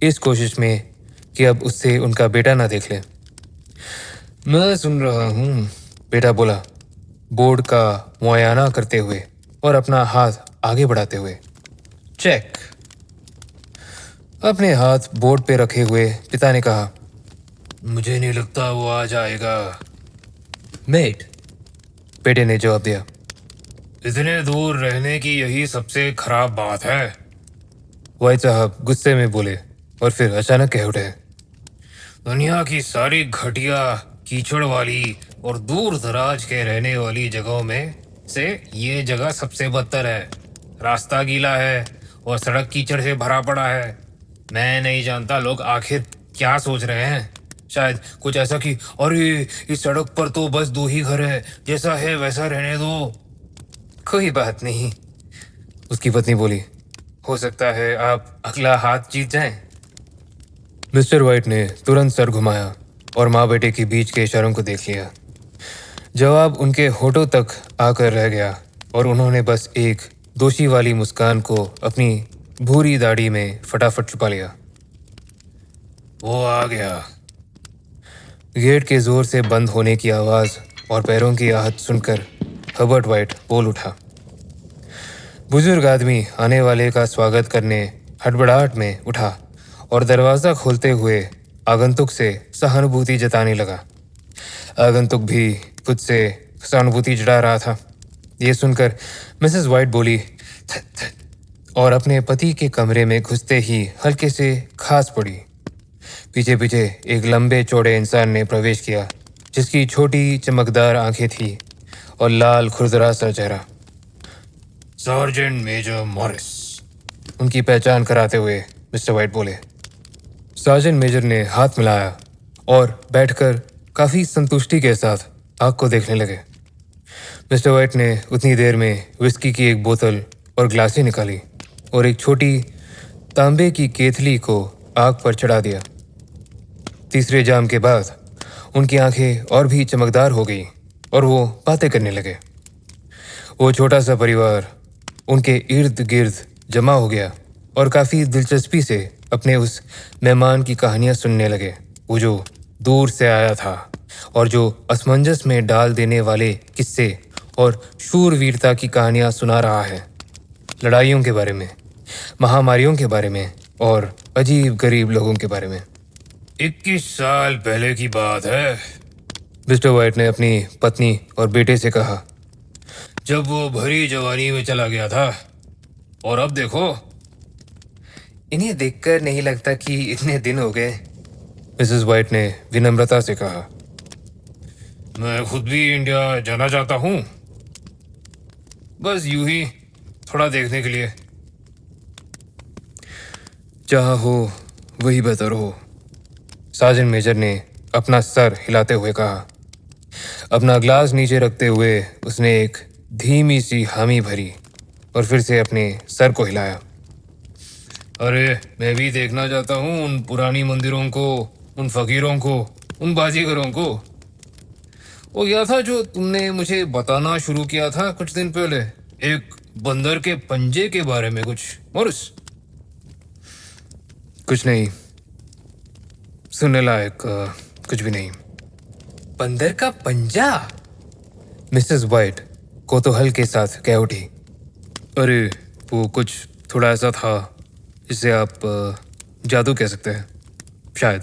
इस कोशिश में कि अब उससे उनका बेटा ना देख ले। मैं सुन रहा हूँ, बेटा बोला, बोर्ड का मुआयना करते हुए और अपना हाथ आगे बढ़ाते हुए। चेक। अपने हाथ बोर्ड पे रखे हुए पिता ने कहा, मुझे नहीं लगता वो आ जाएगा। मेट, बेटे ने जवाब दिया, इतने दूर रहने की यही सबसे खराब बात है। वाइट साहब गुस्से में बोले और फिर अचानक कह उठे, दुनिया की सारी घटिया कीचड़ वाली और दूर दराज के रहने वाली जगहों में से ये जगह सबसे बदतर है। रास्ता गीला है और सड़क कीचड़ से भरा पड़ा है। मैं नहीं जानता लोग आखिर क्या सोच रहे हैं। शायद कुछ ऐसा कि अरे इस सड़क पर तो बस 2 ही घर है, जैसा है वैसा रहने दो। कोई बात नहीं, उसकी पत्नी बोली, हो सकता है आप अगला हाथ जीत जाएं। मिस्टर वाइट ने तुरंत सर घुमाया और माँ बेटे के बीच के इशारों को देख लिया। जवाब उनके होठों तक आकर रह गया और उन्होंने बस एक दोषी वाली मुस्कान को अपनी भूरी दाढ़ी में फटाफट छुपा लिया। वो आ गया। गेट के जोर से बंद होने की आवाज़ और पैरों की आहट सुनकर हर्बर्ट वाइट बोल उठा। बुजुर्ग आदमी आने वाले का स्वागत करने हड़बड़ाहट में उठा और दरवाज़ा खोलते हुए आगंतुक से सहानुभूति जताने लगा। आगंतुक भी खुद से सहानुभूति जता रहा था। ये सुनकर मिसेस वाइट बोली, "थ, थ", और अपने पति के कमरे में घुसते ही हल्के से खांस पड़ी। पीछे पीछे एक लंबे चौड़े इंसान ने प्रवेश किया, जिसकी छोटी चमकदार आंखें थी और लाल खुरदरा सा चेहरा। सार्जेंट मेजर मॉरिस, उनकी पहचान कराते हुए मिस्टर वाइट बोले। सार्जेंट मेजर ने हाथ मिलाया और बैठकर काफ़ी संतुष्टि के साथ आग को देखने लगे। मिस्टर वाइट ने उतनी देर में विस्की की एक बोतल और ग्लासी निकाली और एक छोटी तांबे की केतली को आग पर चढ़ा दिया। तीसरे जाम के बाद उनकी आंखें और भी चमकदार हो गई और वो बातें करने लगे। वो छोटा सा परिवार उनके इर्द गिर्द जमा हो गया और काफ़ी दिलचस्पी से अपने उस मेहमान की कहानियां सुनने लगे, वो जो दूर से आया था और जो असमंजस में डाल देने वाले किस्से और शूरवीरता की कहानियां सुना रहा है। लड़ाइयों के बारे में, महामारियों के बारे में और अजीब गरीब लोगों के बारे में। 21 साल पहले की बात है, मिस्टर वाइट ने अपनी पत्नी और बेटे से कहा। जब वो भरी जवानी में चला गया था, और अब देखो। इन्हें देखकर नहीं लगता कि इतने दिन हो गए। मिसेस वाइट ने विनम्रता से कहा। मैं खुद भी इंडिया जाना चाहता हूँ, बस यूं ही थोड़ा देखने के लिए। जहाँ हो वही बेहतर हो, सार्जेंट मेजर ने अपना सर हिलाते हुए कहा। अपना ग्लास नीचे रखते हुए उसने एक धीमी सी हामी भरी और फिर से अपने सर को हिलाया। अरे मैं भी देखना चाहता हूँ उन पुरानी मंदिरों को, उन फकीरों को, उन बाजीगरों को। वो क्या था जो तुमने मुझे बताना शुरू किया था कुछ दिन पहले, एक बंदर के पंजे के बारे में कुछ, मॉरिस? कुछ नहीं, सुनने लायक कुछ भी नहीं। बंदर का पंजा? मिसेस वाइट कौतूहल के साथ कह उठी। अरे वो कुछ थोड़ा ऐसा था जिसे आप जादू कह सकते हैं, शायद,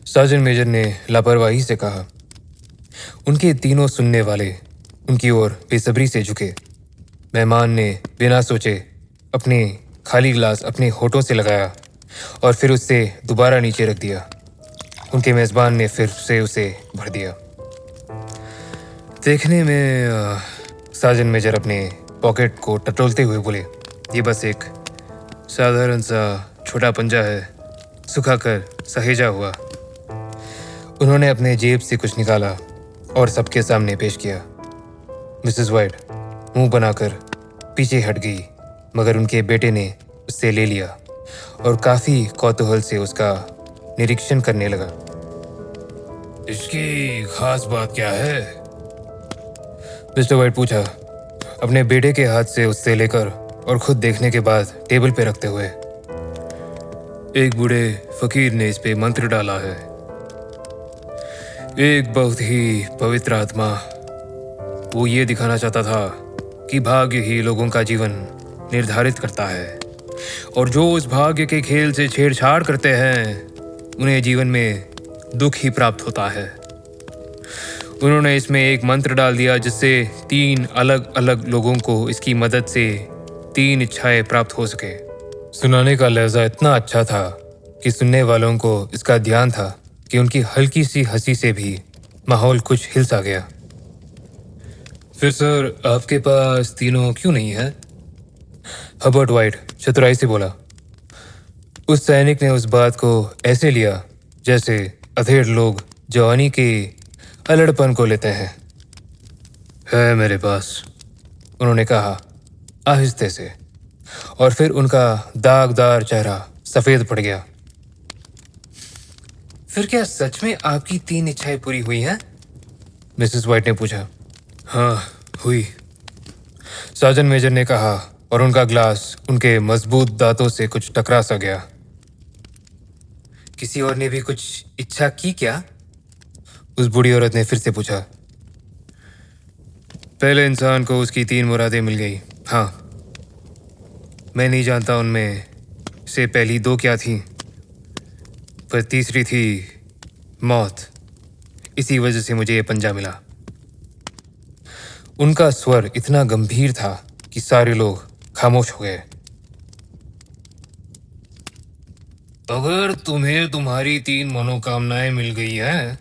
सार्जेंट मेजर ने लापरवाही से कहा। उनके तीनों सुनने वाले उनकी ओर बेसब्री से झुके। मेहमान ने बिना सोचे अपने खाली गिलास अपने होठों से लगाया और फिर उससे दोबारा नीचे रख दिया। उनके मेज़बान ने फिर से उसे भर दिया। देखने में सार्जेंट मेजर अपने पॉकेट को टटोलते हुए बोले, ये बस एक साधारण सा छोटा पंजा है, सुखाकर सहेजा हुआ। उन्होंने अपने जेब से कुछ निकाला और सबके सामने पेश किया। मिसेस वाइट मुंह बनाकर पीछे हट गई, मगर उनके बेटे ने उससे ले लिया और काफी कौतूहल से उसका निरीक्षण करने लगा। इसकी खास बात क्या है? मिस्टर वाइट पूछा, अपने बेटे के हाथ से उससे लेकर और खुद देखने के बाद टेबल पे रखते हुए। एक बूढ़े फकीर ने इस पे मंत्र डाला है। एक बहुत ही पवित्र आत्मा, वो ये दिखाना चाहता था कि भाग्य ही लोगों का जीवन निर्धारित करता है और जो उस भाग्य के खेल से छेड़छाड़ करते हैं उन्हें जीवन में दुख ही प्राप्त होता है। उन्होंने इसमें एक मंत्र डाल दिया जिससे 3 अलग अलग लोगों को इसकी मदद से 3 इच्छाएं प्राप्त हो सके। सुनाने का लहजा इतना अच्छा था कि सुनने वालों को इसका ध्यान था कि उनकी हल्की सी हंसी से भी माहौल कुछ हिल सा गया। फिर सर आपके पास तीनों क्यों नहीं है? हबर्ट वाइट चतुराई से बोला। उस सैनिक ने उस बात को ऐसे लिया जैसे अधेड़ लोग जवानी के अल्हड़पन को लेते हैं। है मेरे पास, उन्होंने कहा आहिस्ते से, और फिर उनका दागदार चेहरा सफेद पड़ गया। फिर क्या सच में आपकी 3 इच्छाएं पूरी हुई हैं? मिसेस वाइट ने पूछा। हाँ हुई, सार्जेंट मेजर ने कहा, और उनका ग्लास उनके मजबूत दांतों से कुछ टकरा सा गया। किसी और ने भी कुछ इच्छा की क्या? उस बूढ़ी औरत ने फिर से पूछा। पहले इंसान को उसकी 3 मुरादें मिल गई। हाँ, मैं नहीं जानता उनमें से पहली 2 क्या थीं, पर तीसरी थी मौत। इसी वजह से मुझे ये पंजा मिला। उनका स्वर इतना गंभीर था कि सारे लोग खामोश हो गए। अगर तुम्हें तुम्हारी 3 मनोकामनाएं मिल गई हैं,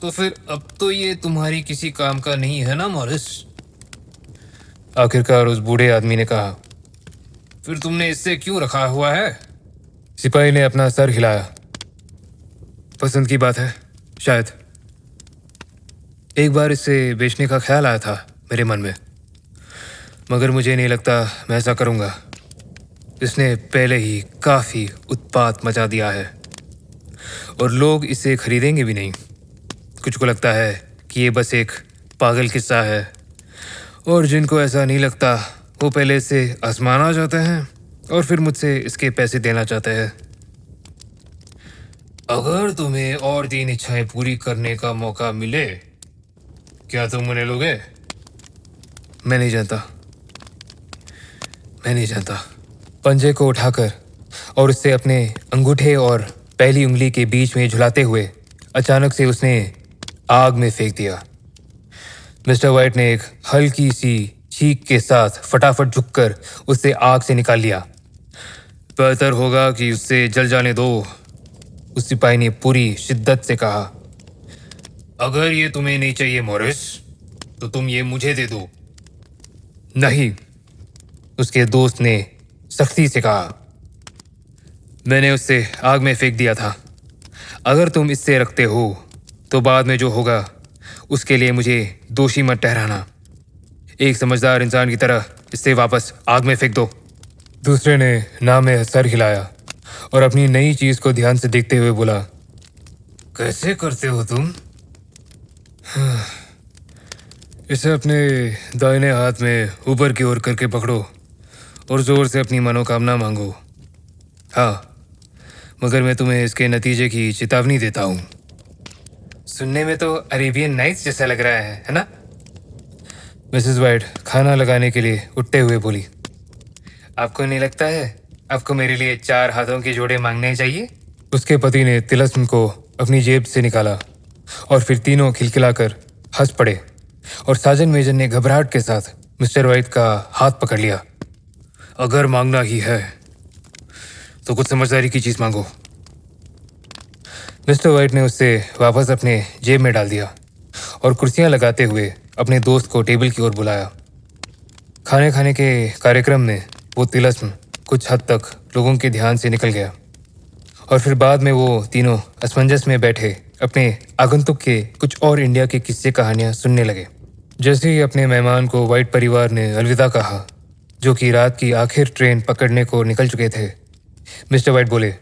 तो फिर अब तो ये तुम्हारी किसी काम का नहीं है ना मॉरिस? आखिरकार उस बूढ़े आदमी ने कहा। फिर तुमने इससे क्यों रखा हुआ है? सिपाही ने अपना सर हिलाया। पसंद की बात है, शायद। एक बार इसे बेचने का ख्याल आया था मेरे मन में, मगर मुझे नहीं लगता मैं ऐसा करूंगा। इसने पहले ही काफी उत्पात मचा दिया है और लोग इसे खरीदेंगे भी नहीं। कुछ को लगता है कि ये बस एक पागल किस्सा है, और जिनको ऐसा नहीं लगता वो पहले से आजमाना चाहते हैं और फिर मुझसे इसके पैसे देना चाहता है। अगर तुम्हें और 3 इच्छाएं पूरी करने का मौका मिले, क्या तुम उन्हें लोगे? मैं नहीं जानता, मैं नहीं जानता। पंजे को उठाकर और उससे अपने अंगूठे और पहली उंगली के बीच में झुलाते हुए अचानक से उसने आग में फेंक दिया। मिस्टर वाइट ने एक हल्की सी चीख के साथ फटाफट झुककर उससे आग से निकाल लिया। बेहतर होगा कि उससे जल जाने दो, उस सिपाही ने पूरी शिद्दत से कहा। अगर ये तुम्हें नहीं चाहिए मॉरिस, तो तुम ये मुझे दे दो। नहीं, उसके दोस्त ने सख्ती से कहा। मैंने उससे आग में फेंक दिया था। अगर तुम इससे रखते हो तो बाद में जो होगा उसके लिए मुझे दोषी मत ठहराना। एक समझदार इंसान की तरह इससे वापस आग में फेंक दो। दूसरे ने ना में सर हिलाया और अपनी नई चीज को ध्यान से देखते हुए बोला, कैसे करते हो तुम? इसे अपने दाहिने हाथ में ऊपर की ओर करके पकड़ो और जोर से अपनी मनोकामना मांगो। हाँ, मगर मैं तुम्हें इसके नतीजे की चेतावनी देता हूँ। सुनने में तो अरेबियन नाइट्स जैसा लग रहा है ना? मिसेस वाइट खाना लगाने के लिए उठते हुए बोली। आपको नहीं लगता है आपको मेरे लिए 4 हाथों के जोड़े मांगने चाहिए? उसके पति ने तिलस्म को अपनी जेब से निकाला और फिर तीनों खिलखिलाकर हंस पड़े और साजन मेजर ने घबराहट के साथ मिस्टर वाइट का हाथ पकड़ लिया। अगर मांगना ही है तो कुछ समझदारी की चीज मांगो। मिस्टर वाइट ने उससे वापस अपने जेब में डाल दिया और कुर्सियां लगाते हुए अपने दोस्त को टेबल की ओर बुलाया। खाने खाने के कार्यक्रम में वो तिलस्म कुछ हद तक लोगों के ध्यान से निकल गया और फिर बाद में वो तीनों असमंजस में बैठे अपने आगंतुक के कुछ और इंडिया के किस्से कहानियां सुनने लगे। जैसे ही अपने मेहमान को वाइट परिवार ने अलविदा कहा, जो कि रात की आखिर ट्रेन पकड़ने को निकल चुके थे, मिस्टर वाइट बोले,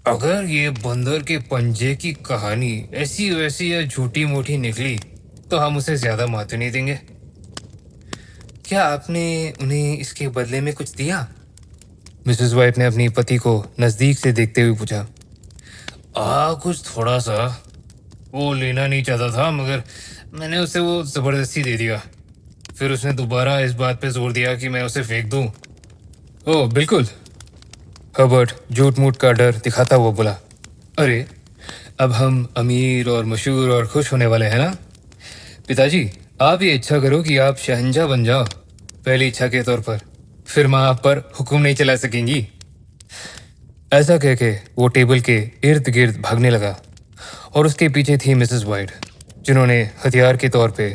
अगर ये बंदर के पंजे की कहानी ऐसी वैसी या झूठी मोटी निकली तो हम उसे ज्यादा मातू नहीं देंगे। क्या आपने उन्हें इसके बदले में कुछ दिया? मिसेस वाइट ने अपनी पति को नजदीक से देखते हुए पूछा। कुछ थोड़ा सा। वो लेना नहीं चाहता था, मगर मैंने उसे वो जबरदस्ती दे दिया। फिर उसने दोबारा इस बात पे जोर दिया कि मैं उसे फेंक दूं। ओह बिल्कुल, हर्बर्ट झूठ मूठ का डर दिखाता हुआ बोला। अरे, अब हम अमीर और मशहूर और खुश होने वाले हैं ना? पिताजी, आप ये इच्छा करो कि आप शहंशाह बन जाओ, पहली इच्छा के तौर पर। फिर माँ आप पर हुक्म नहीं चला सकेंगी। ऐसा कह के वो टेबल के इर्द गिर्द भागने लगा और उसके पीछे थी मिसेस वाइट, जिन्होंने हथियार के तौर पे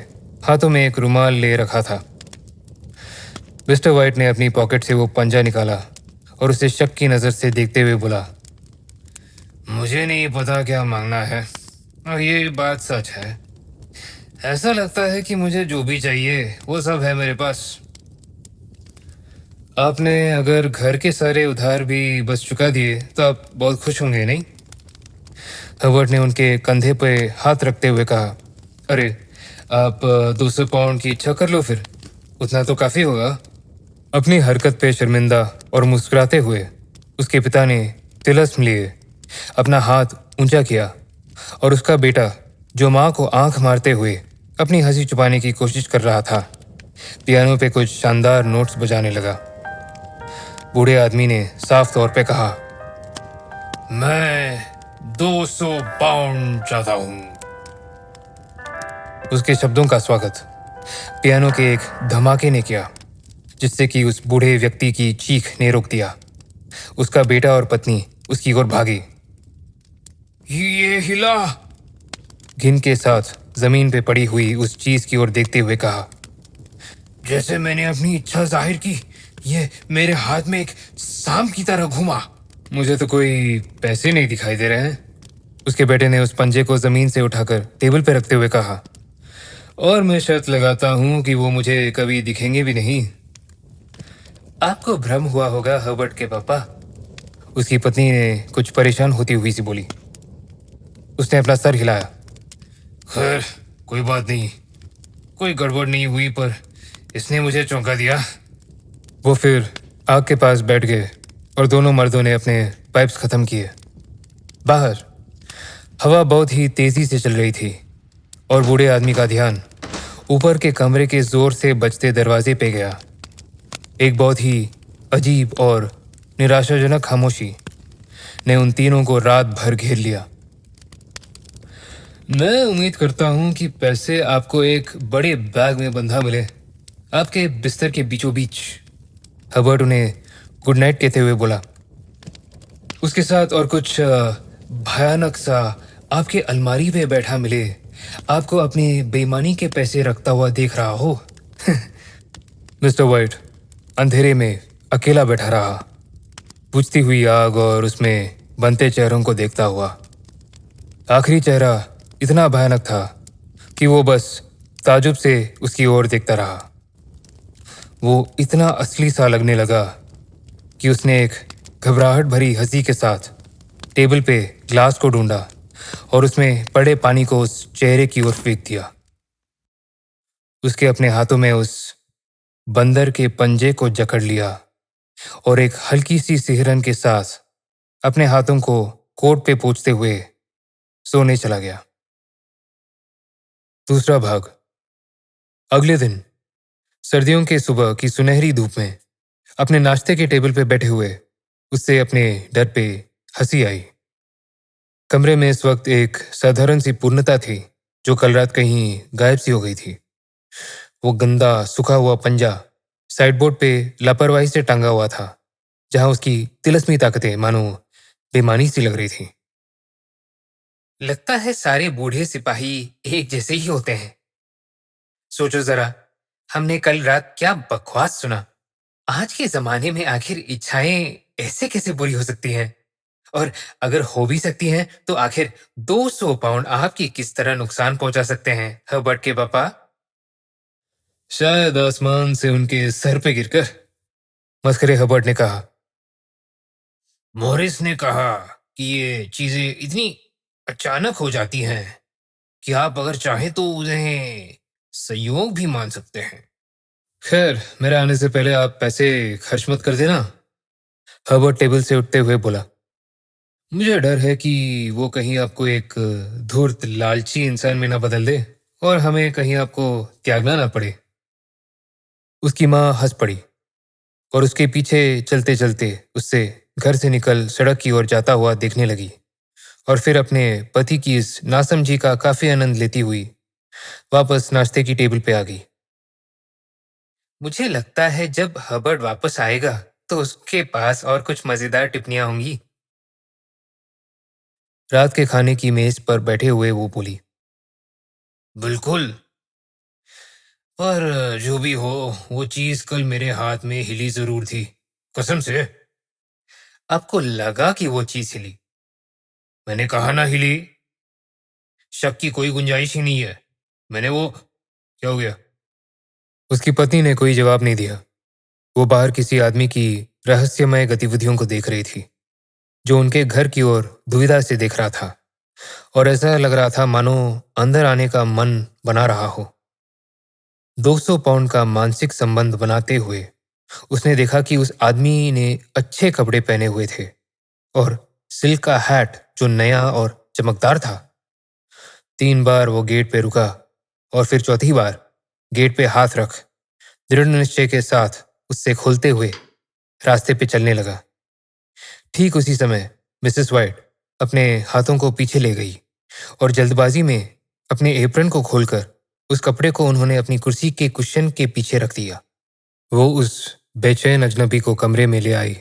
हाथों में एक रुमाल ले रखा था। मिस्टर वाइट ने अपनी पॉकेट से वो पंजा निकाला और उसे शक की नज़र से देखते हुए बोला, मुझे नहीं पता क्या मांगना है, और ये बात सच है। ऐसा लगता है कि मुझे जो भी चाहिए वो सब है मेरे पास। आपने अगर घर के सारे उधार भी बस चुका दिए तो आप बहुत खुश होंगे, नहीं? हर्बर्ट ने उनके कंधे पे हाथ रखते हुए कहा। अरे, आप 200 पाउंड की इच्छा कर लो, फिर उतना तो काफ़ी होगा। अपनी हरकत पे शर्मिंदा और मुस्कुराते हुए उसके पिता ने तिलस्म लिए अपना हाथ ऊंचा किया और उसका बेटा, जो माँ को आंख मारते हुए अपनी हंसी छुपाने की कोशिश कर रहा था, पियानो पे कुछ शानदार नोट्स बजाने लगा। बूढ़े आदमी ने साफ तौर पे कहा, मैं 200 पाउंड चाहता हूं। उसके शब्दों का स्वागत पियानो के एक धमाके ने किया, जिससे कि उस बूढ़े व्यक्ति की चीख ने रोक दिया। उसका बेटा और पत्नी उसकी ओर भागे। ये हिला। घिन के साथ जमीन पे पड़ी हुई उस चीज की ओर देखते हुए कहा, जैसे मैंने अपनी इच्छा जाहिर की, ये मेरे हाथ में एक सांप की तरह घूमा। मुझे तो कोई पैसे नहीं दिखाई दे रहे हैं। उसके बेटे ने उस पंजे को जमीन से उठाकर टेबल पर रखते हुए कहा, और मैं शर्त लगाता हूं कि वो मुझे कभी दिखेंगे भी नहीं। आपको भ्रम हुआ होगा हर्बर्ट के पापा। उसकी पत्नी ने कुछ परेशान होती हुई सी बोली। उसने अपना सर हिलाया। खैर, कोई बात नहीं, कोई गड़बड़ नहीं हुई, पर इसने मुझे चौंका दिया। वो फिर आग के पास बैठ गए और दोनों मर्दों ने अपने पाइप्स खत्म किए। बाहर हवा बहुत ही तेजी से चल रही थी और बूढ़े आदमी का ध्यान ऊपर के कमरे के जोर से बजते दरवाजे पे गया। एक बहुत ही अजीब और निराशाजनक खामोशी ने उन तीनों को रात भर घेर लिया। मैं उम्मीद करता हूं कि पैसे आपको एक बड़े बैग में बंधा मिले, आपके बिस्तर के बीचों बीच। हबर्ट उन्हें गुड नाइट कहते हुए बोला। उसके साथ और कुछ भयानक सा आपके अलमारी पे बैठा मिले, आपको अपनी बेईमानी के पैसे रखता हुआ देख रहा हो। मिस्टर वाइट अंधेरे में अकेला बैठा रहा, बुझती हुई आग और उसमें बनते चेहरों को देखता हुआ। आखिरी चेहरा इतना भयानक था कि वो बस ताजुब से उसकी ओर देखता रहा। वो इतना असली सा लगने लगा कि उसने एक घबराहट भरी हंसी के साथ टेबल पे ग्लास को ढूंढा और उसमें पड़े पानी को उस चेहरे की ओर फेंक दिया। उसके अपने हाथों में उस बंदर के पंजे को जकड़ लिया और एक हल्की सी सिहरन के साथ अपने हाथों को कोट पे पोंछते हुए सोने चला गया। दूसरा भाग। अगले दिन सर्दियों के सुबह की सुनहरी धूप में अपने नाश्ते के टेबल पे बैठे हुए उससे अपने डर पे हंसी आई। कमरे में इस वक्त एक साधारण सी पूर्णता थी जो कल रात कहीं गायब सी हो गई थी। वो गंदा सूखा हुआ पंजा साइडबोर्ड पे लापरवाही से टांगा हुआ था, जहां उसकी तिलस्मी ताकतें मानो बेमानी सी लग रही थी। लगता है सारे बूढ़े सिपाही एक जैसे ही होते हैं। सोचो जरा, हमने कल रात क्या बकवास सुना। आज के जमाने में आखिर इच्छाएं ऐसे कैसे बुरी हो सकती हैं? और अगर हो भी सकती हैं तो आखिर 200 पाउंड आपकी किस तरह नुकसान पहुंचा सकते हैं, हर्बर्ट के पापा? शायद आसमान से उनके सर पे गिरकर। मस्करे हबर्ट ने कहा। मॉरिस ने कहा कि ये चीजें इतनी अचानक हो जाती हैं कि आप अगर चाहें तो उन्हें संयोग भी मान सकते हैं। खैर, मेरे आने से पहले आप पैसे खर्च मत कर देना, हबर्ट टेबल से उठते हुए बोला। मुझे डर है कि वो कहीं आपको एक धूर्त लालची इंसान में ना बदल दे और हमें कहीं आपको त्यागना ना पड़े। उसकी माँ हंस पड़ी और उसके पीछे चलते चलते उससे घर से निकल सड़क की ओर जाता हुआ देखने लगी और फिर अपने पति की इस नासमझी का काफी आनंद लेती हुई वापस नाश्ते की टेबल पे आ गई। मुझे लगता है जब हर्बर्ट वापस आएगा तो उसके पास और कुछ मजेदार टिप्पणियां होंगी। रात के खाने की मेज पर बैठे हुए वो बोली। बिल्कुल, पर जो भी हो, वो चीज कल मेरे हाथ में हिली जरूर थी, कसम से। आपको लगा कि वो चीज हिली? मैंने कहा ना हिली। शक की कोई गुंजाइश ही नहीं है। मैंने वो क्या हो गया? उसकी पत्नी ने कोई जवाब नहीं दिया। वो बाहर किसी आदमी की रहस्यमय गतिविधियों को देख रही थी जो उनके घर की ओर दुविधा से देख रहा था और ऐसा लग रहा था मानो अंदर आने का मन बना रहा हो। 200 पाउंड का मानसिक संबंध बनाते हुए उसने देखा कि उस आदमी ने अच्छे कपड़े पहने हुए थे और सिल्क का हैट जो नया और चमकदार था। 3 बार वो गेट पे रुका और फिर चौथी बार गेट पे हाथ रख दृढ़ निश्चय के साथ उससे खोलते हुए रास्ते पे चलने लगा। ठीक उसी समय मिसेस वाइट अपने हाथों को पीछे ले गई और जल्दबाजी में अपने एप्रन को खोलकर उस कपड़े को उन्होंने अपनी कुर्सी के कुशन के पीछे रख दिया। वो उस बेचैन अजनबी को कमरे में ले आई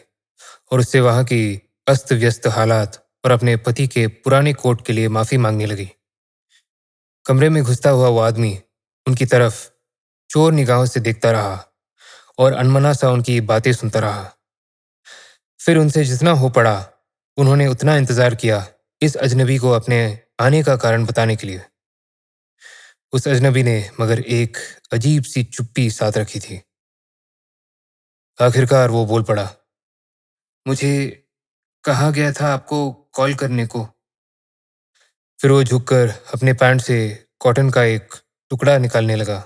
और उससे वहां की अस्त व्यस्त हालात और अपने पति के पुराने कोट के लिए माफी मांगने लगी। कमरे में घुसता हुआ वो आदमी उनकी तरफ चोर निगाहों से देखता रहा और अनमना सा उनकी बातें सुनता रहा। फिर उनसे जितना हो पड़ा उन्होंने उतना इंतजार किया इस अजनबी को अपने आने का कारण बताने के लिए। उस अजनबी ने मगर एक अजीब सी चुप्पी साथ रखी थी। आखिरकार वो बोल पड़ा। मुझे कहा गया था आपको कॉल करने को। फिर वो झुककर अपने पैंट से कॉटन का एक टुकड़ा निकालने लगा।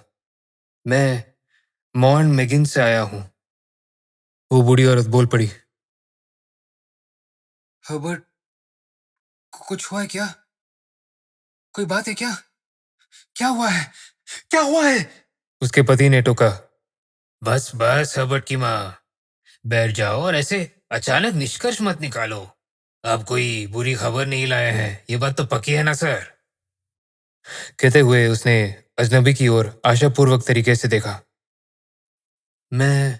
मैं मॉर्न मेगिन से आया हूं। वो बूढ़ी औरत बोल पड़ी। हर्बर्ट, कुछ हुआ है क्या? कोई बात है क्या? क्या हुआ है? क्या हुआ है? उसके पति ने टोका। बस बस हबर्ट की माँ, बैठ जाओ और ऐसे अचानक निष्कर्ष मत निकालो। आप कोई बुरी खबर नहीं लाए हैं, ये बात तो पक्की है ना सर? कहते हुए उसने अजनबी की ओर आशापूर्वक तरीके से देखा। मैं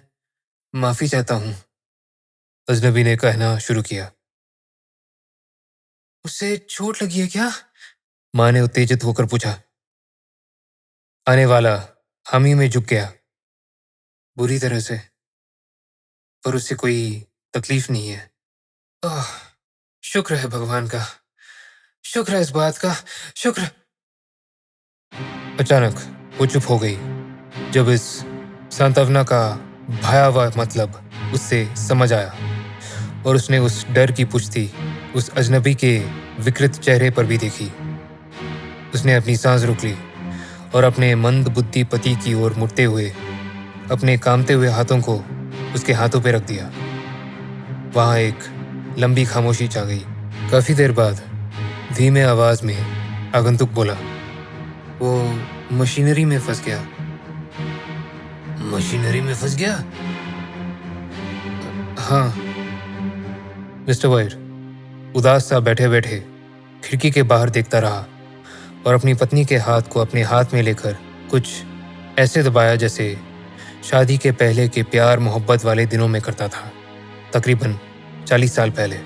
माफी चाहता हूं, अजनबी ने कहना शुरू किया। उससे चोट लगी है क्या? मां ने उत्तेजित होकर पूछा। आने वाला हामी में झुक गया। बुरी तरह से, पर उससे कोई तकलीफ नहीं है। आह, शुक्र है भगवान का, शुक्र है इस बात का, शुक्र। अचानक वो चुप हो गई जब इस सांत्वना का भयावह मतलब उससे समझ आया, और उसने उस डर की पुष्टि उस अजनबी के विकृत चेहरे पर भी देखी। उसने अपनी सांस रोक ली और अपने मंद बुद्धि पति की ओर मुड़ते हुए अपने कांपते हुए हाथों को उसके हाथों पर रख दिया। वहां एक लंबी खामोशी छा गई। काफी देर बाद धीमे आवाज में आगंतुक बोला, वो मशीनरी में फंस गया। मशीनरी में फंस गया? हाँ। मिस्टर वाइट उदास सा बैठे बैठे खिड़की के बाहर देखता रहा और अपनी पत्नी के हाथ को अपने हाथ में लेकर कुछ ऐसे दबाया जैसे शादी के पहले के प्यार मोहब्बत वाले दिनों में करता था, तकरीबन 40 साल पहले।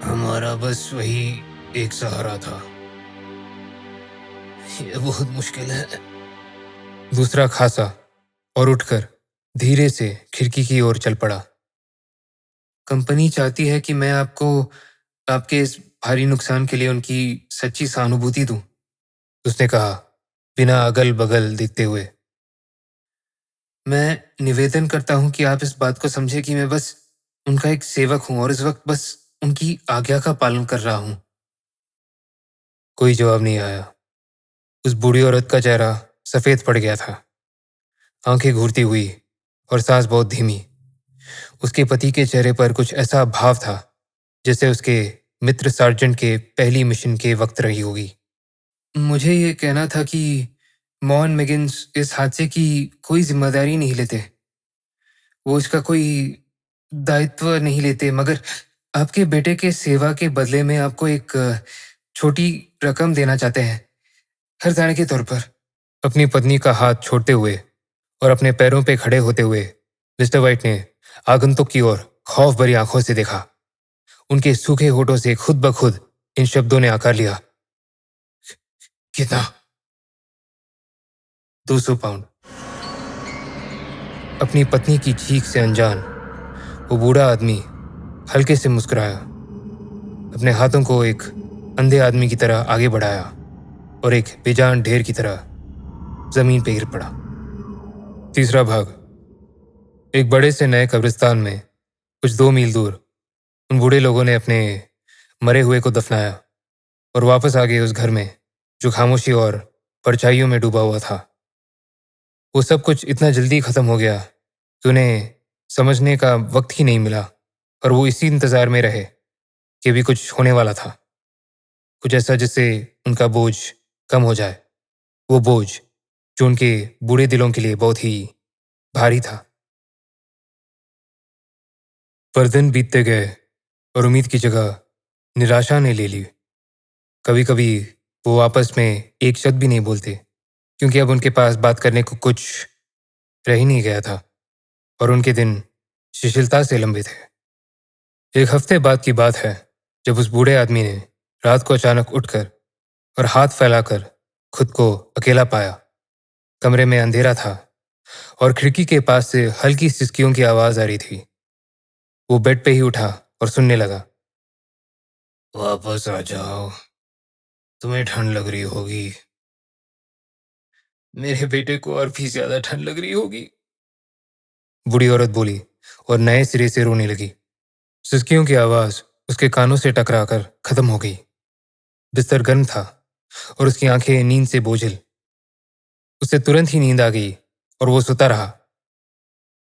हमारा बस वही एक सहारा था। ये बहुत मुश्किल है। दूसरा खासा और उठकर धीरे से खिड़की की ओर चल पड़ा। कंपनी चाहती है कि मैं आपको आपके इस भारी नुकसान के लिए उनकी सच्ची सहानुभूति दूं, उसने कहा बिना अगल बगल देखते हुए। मैं निवेदन करता हूं कि आप इस बात को समझें कि मैं बस उनका एक सेवक हूं और इस वक्त बस उनकी आज्ञा का पालन कर रहा हूं। कोई जवाब नहीं आया। उस बूढ़ी औरत का चेहरा सफेद पड़ गया था, आंखें घूरती हुई और सांस बहुत धीमी। उसके पति के चेहरे पर कुछ ऐसा भाव था जैसे उसके मित्र सार्जेंट के पहली मिशन के वक्त रही होगी। मुझे ये कहना था कि मॉन मिगिन्स इस हादसे की कोई जिम्मेदारी नहीं लेते, वो इसका कोई दायित्व नहीं लेते, मगर आपके बेटे के सेवा के बदले में आपको एक छोटी रकम देना चाहते हैं, हरजाने के तौर पर। अपनी पत्नी का हाथ छोड़ते हुए और अपने पैरों पे खड़े होते हुए मिस्टर वाइट ने आगंतुक की ओर खौफ भरी आंखों से देखा। उनके सूखे होठों से खुद ब खुद इन शब्दों ने आकार लिया, कितना? 200 पाउंड। अपनी पत्नी की चीख से अनजान वो बूढ़ा आदमी हल्के से मुस्कुराया, अपने हाथों को एक अंधे आदमी की तरह आगे बढ़ाया और एक बेजान ढेर की तरह जमीन पे गिर पड़ा। तीसरा भाग। एक बड़े से नए कब्रिस्तान में कुछ 2 मील दूर उन बूढ़े लोगों ने अपने मरे हुए को दफनाया और वापस आ गए उस घर में जो खामोशी और परछाइयों में डूबा हुआ था। वो सब कुछ इतना जल्दी खत्म हो गया कि उन्हें समझने का वक्त ही नहीं मिला, और वो इसी इंतजार में रहे कि भी कुछ होने वाला था, कुछ ऐसा जिससे उनका बोझ कम हो जाए, वो बोझ जो उनके बूढ़े दिलों के लिए बहुत ही भारी था। पर दिन बीतते गए और उम्मीद की जगह निराशा ने ले ली। कभी कभी वो आपस में एक शब्द भी नहीं बोलते, क्योंकि अब उनके पास बात करने को कुछ रह ही नहीं गया था और उनके दिन शिथिलता से लंबे थे। 1 हफ्ते बाद की बात है जब उस बूढ़े आदमी ने रात को अचानक उठकर और हाथ फैलाकर खुद को अकेला पाया। कमरे में अंधेरा था और खिड़की के पास से हल्की सिसकियों की आवाज आ रही थी। वो बेड पे ही उठा और सुनने लगा। वापस आ जाओ, तुम्हें ठंड लग रही होगी। मेरे बेटे को और भी ज्यादा ठंड लग रही होगी, बूढ़ी औरत बोली और नए सिरे से रोने लगी। सिसकियों की आवाज उसके कानों से टकराकर खत्म हो गई। बिस्तर गर्म था और उसकी आंखें नींद से बोझिल। उसे तुरंत ही नींद आ गई और वो सोता रहा।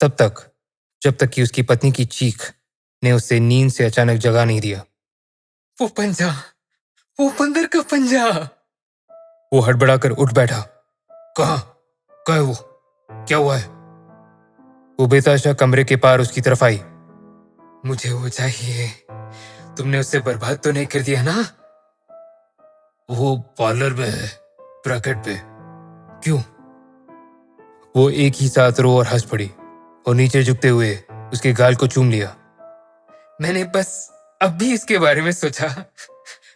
तब तक जब तक कि उसकी पत्नी की चीख ने उसे नींद से अचानक जगा नहीं दिया। वो पंजा, वो बंदर का पंजा। वो हड़बड़ाकर उठ बैठा। कहाँ कहाँ है वो? क्या हुआ है? वो बेताशा कमरे के पार उसकी तरफ आई। मुझे वो चाहिए। तुमने उसे बर्बाद तो नहीं कर दिया ना? वो पार्लर में है, ब्रैकेट पे। क्यों? वो एक ही साथ रो और हंस पड़ी और नीचे झुकते हुए उसके गाल को चूम लिया। मैंने बस अब भी इसके बारे में सोचा।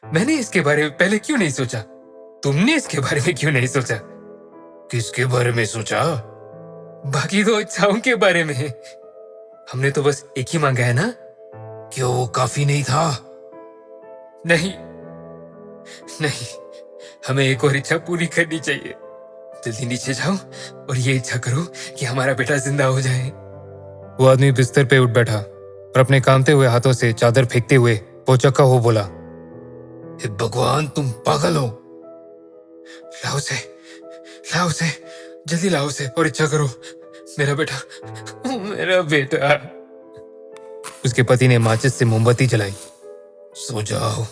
मैंने इसके बारे में पहले क्यों नहीं सोचा? तुमने इसके बारे में क्यों नहीं सोचा? किसके बारे में सोचा? बाकी दो इच्छाओं के बारे में। हमने तो बस एक ही मांगा है ना? क्या वो काफी नहीं था? नहीं नहीं, हमें एक और इच्छा पूरी करनी चाहिए। जल्दी नीचे जाओ और ये इच्छा करो कि हमारा बेटा जिंदा हो जाए। वो आदमी बिस्तर पे उठ बैठा और अपने कांपते हुए हाथों से चादर फेंकते हुए भौचक्का हो बोला। हे भगवान, तुम पागल हो। लाओ उसे, जल्दी लाओ उसे और इच्छा करो। मेरा बेटा, मेरा बेटा। उसके पति ने माचिस से मोमबत्ती जलाई। सो जाओ,